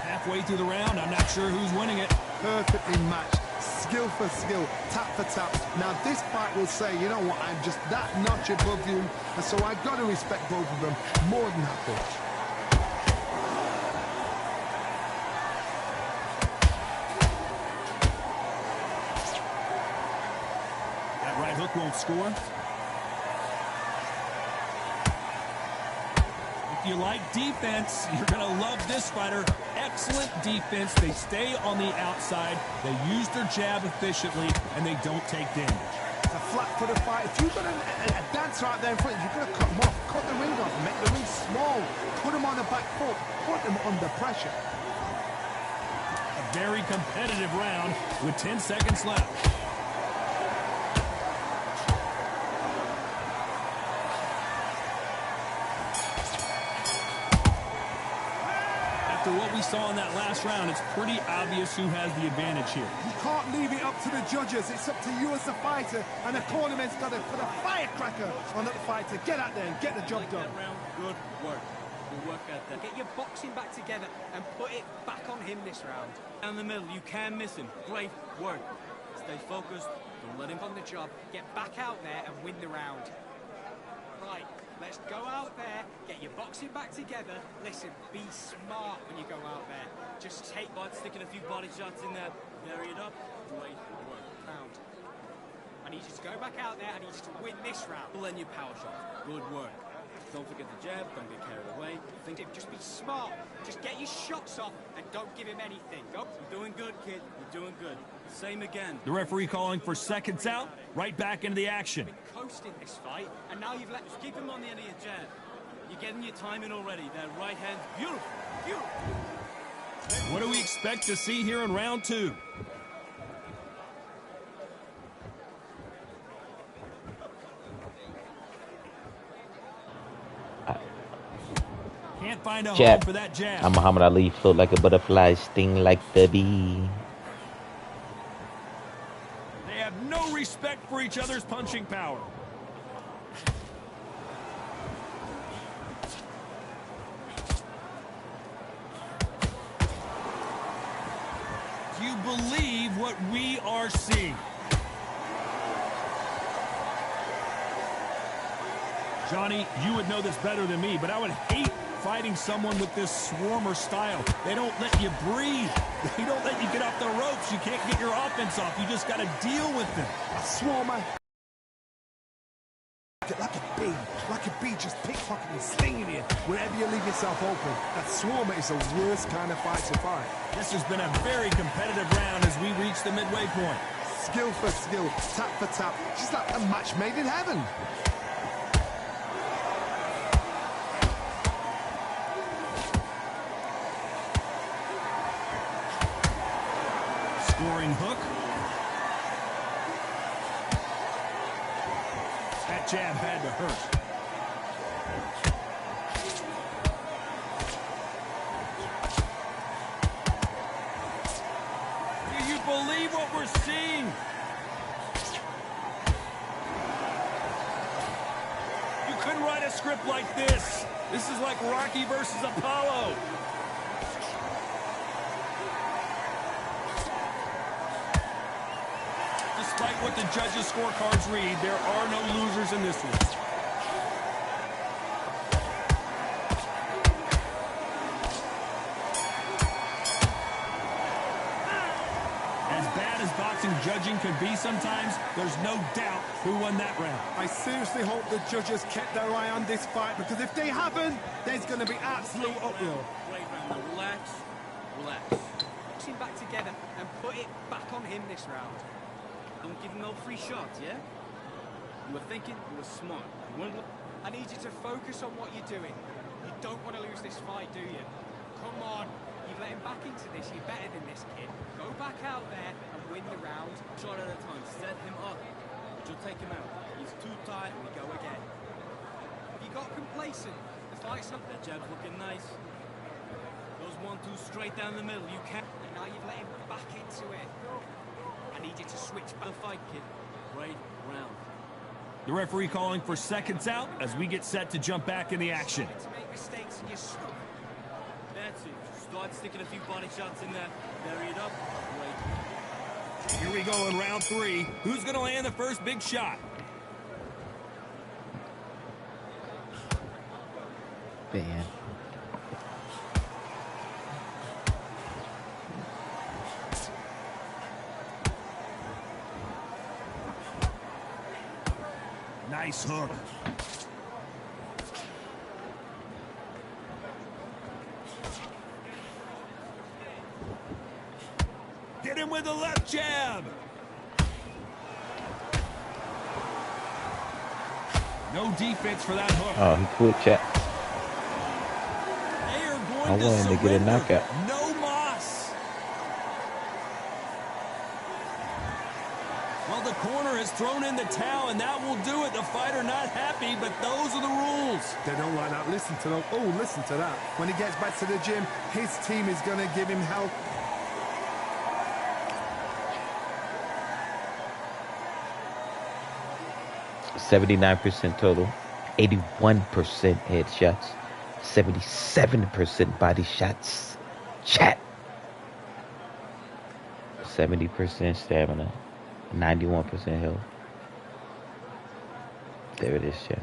Halfway through the round, I'm not sure who's winning it. Perfectly matched, skill for skill, tap for tap. Now this fight will say, you know what, I'm just that notch above you, and so I've got to respect both of them more than that much. That right hook won't score. If you like defense, you're going to love this fighter. Excellent defense. They stay on the outside. They use their jab efficiently, and they don't take damage. It's a flat-footed fight. If you've got a dancer out there in front, you've got to cut them off. Cut the ring off. Make the ring small. Put them on the back foot. Put them under pressure. A very competitive round with 10 seconds left. After what we saw in that last round, it's pretty obvious who has the advantage here. You can't leave it up to the judges. It's up to you as the fighter, and the cornerman's got to put a firecracker on the fighter. Get out there and get the job done. Good work. Good work out there. Get your boxing back together and put it back on him this round. Down the middle, you can't miss him. Great work. Stay focused. Don't let him On the job, get back out there and win the round. Right, let's go out there, get your boxing back together. Listen, be smart when you go out there. Just take sticking a few body shots in there. Vary it up. Great work. round. I need you to go back out there. I need you to win this round. Pull in your power shots. Good work. Don't forget the jab. Don't get carried away. Just be smart. Just get your shots off and don't give him anything. Go. You're doing good, kid. You're doing good. Same again. The referee calling for seconds out. Right back into the action. Been coasting this fight, and now you've let. Just keep him on the end of your jab. You're getting your timing already. That right hand's beautiful. Beautiful. What do we expect to see here in round two? Can't find a home for that jab. I'm Muhammad Ali, float like a butterfly, sting like the bee. They have no respect for each other's punching power. Do you believe what we are seeing? Johnny, you would know this better than me, but I would hate fighting someone with this swarmer style. They don't let you breathe. They don't let you get off the ropes. You can't get your offense off. You just got to deal with them. A swarmer. Like a bee, just pickpocketing, stinging you wherever you leave yourself open. That swarmer is the worst kind of fight to fight. This has been a very competitive round as we reach the midway point. Skill for skill, tap for tap. Just like a match made in heaven. Scoring hook. That jab had to hurt. Do you believe what we're seeing? You couldn't write a script like this. This is like Rocky versus Apollo. Despite what the judges' scorecards read, there are no losers in this one. As bad as boxing judging can be sometimes, there's no doubt who won that round. I seriously hope the judges kept their eye on this fight, because if they haven't, there's going to be absolute uproar. Great round. Now relax. Relax. Box him back together and put it back on him this round. Don't give him no free shots, yeah? You were thinking, you were smart. You weren't I need you to focus on what you're doing. You don't want to lose this fight, do you? Come on. You've let him back into this. You're better than this, kid. Go back out there and win the round. Shot at a time. Set him up. But you'll take him out. He's too tight. We go again. Have you got complacent? The fight's not... That jab's looking nice. Goes 1-2 straight down the middle. You can't... And now you've let him back into it. I need you to switch back. The fight, kid. Right round. The referee calling for seconds out as we get set to jump back in the action. To make mistakes and you stop. That's it. Start sticking a few body shots in there. Bury it up. Right. Here we go in round 3. Who's going to land the first big shot? Man. Nice hook. Hit him with a left jab. No defense for that hook. Oh, he quit, chat. They are I going want him to get a knockout. No moss. Well, the corner has thrown in the towel, and that will do it. The fighter not happy, but those are the rules. They don't like that. Listen to them. Oh, listen to that. When he gets back to the gym, his team is going to give him help. %79% total, 81% headshots, 77% body shots. Chat. 70% stamina, 91% health. There it is, chat.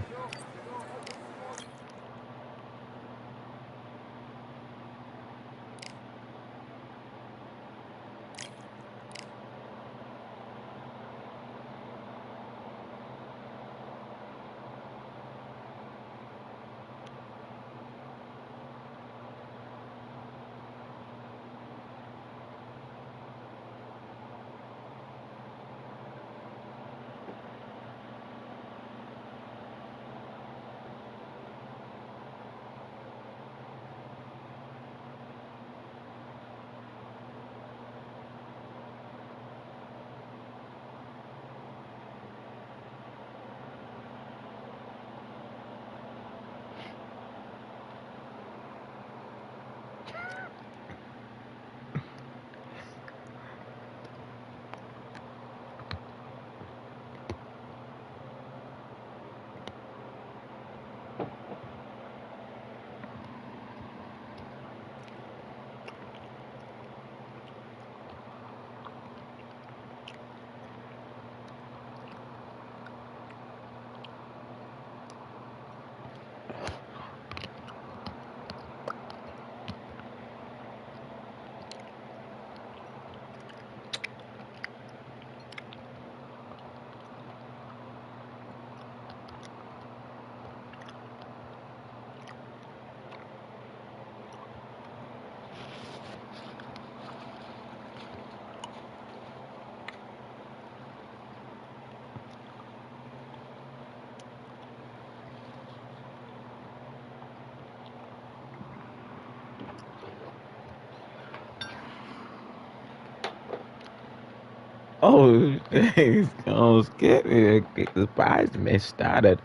Oh, thanks. Almost get me. Surprised me. Started.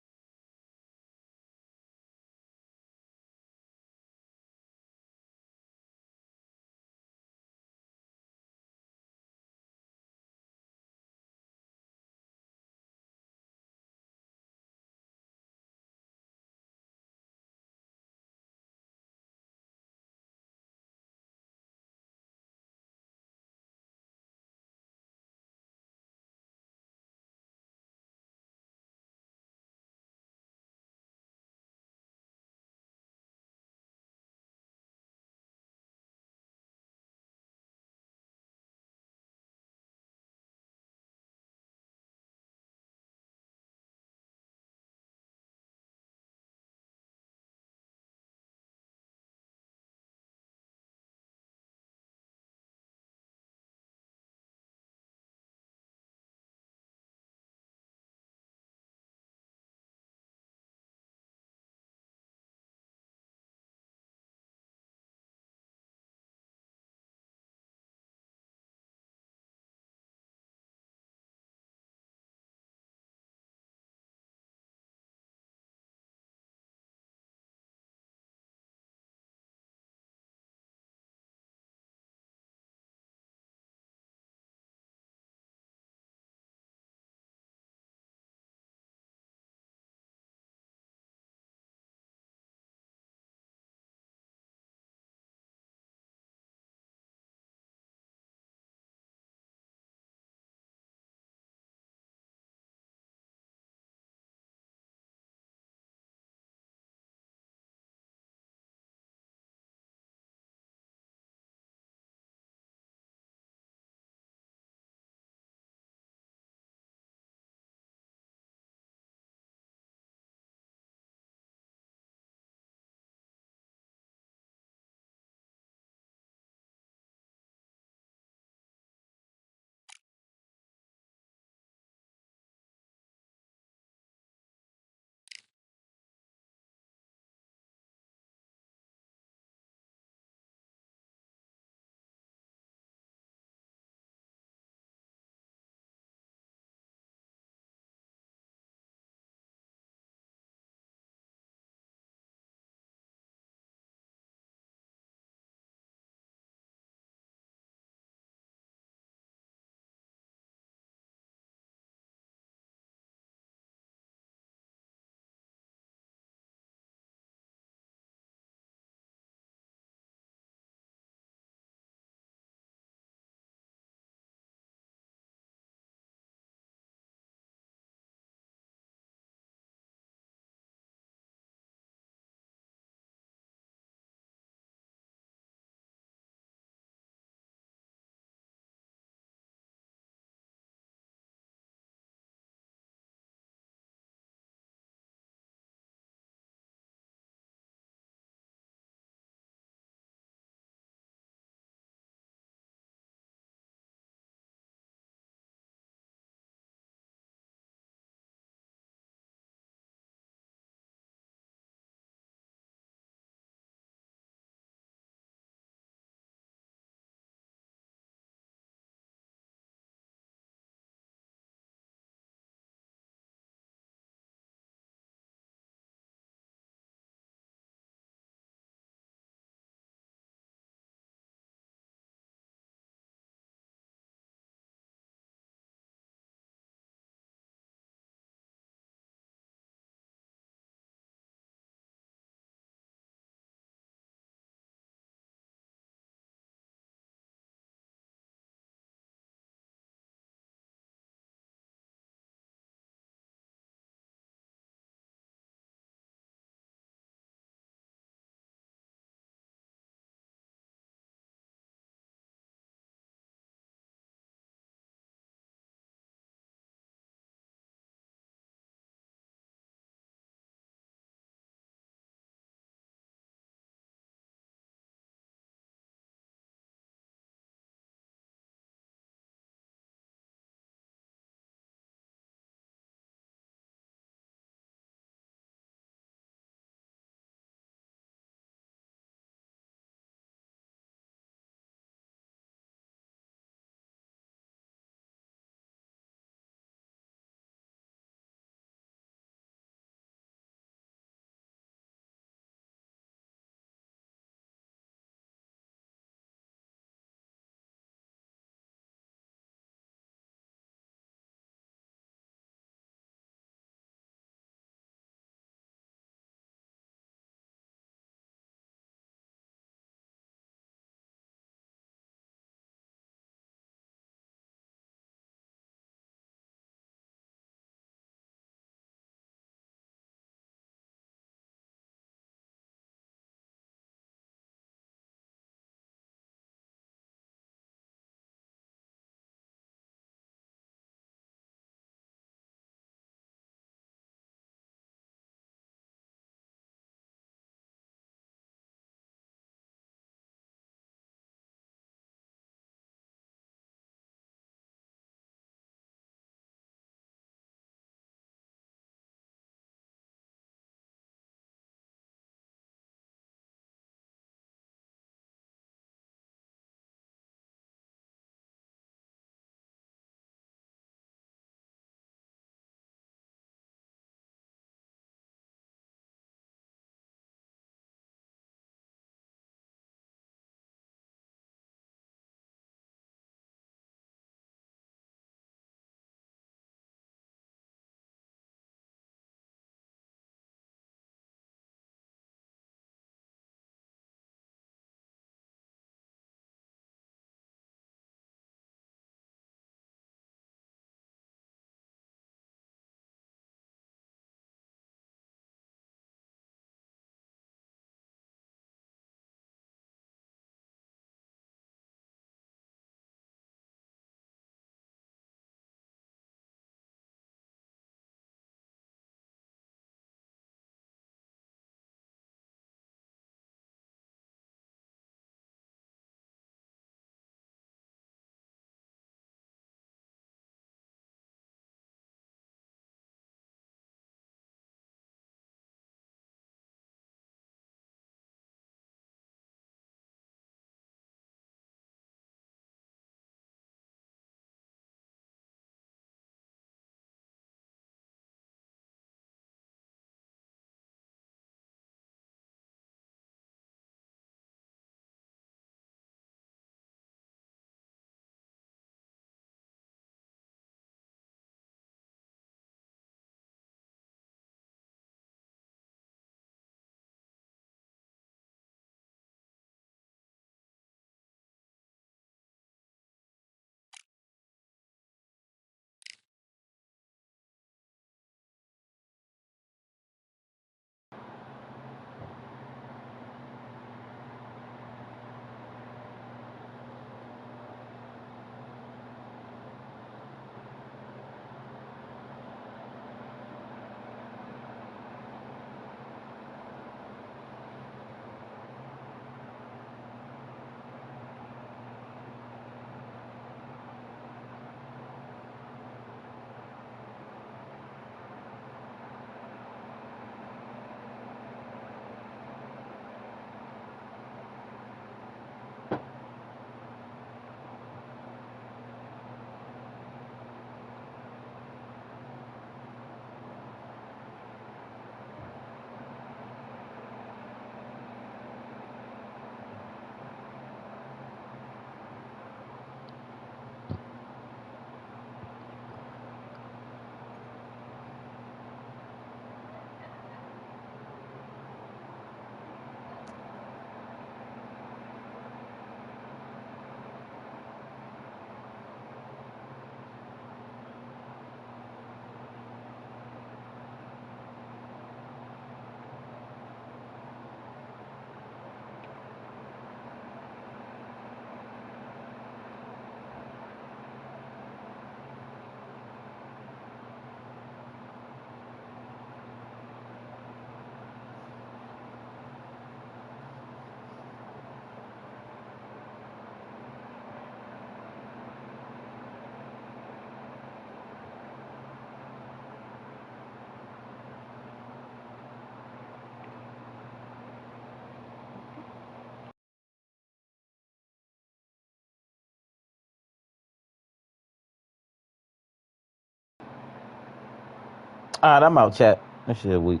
All right, I'm out, chat. That shit weak.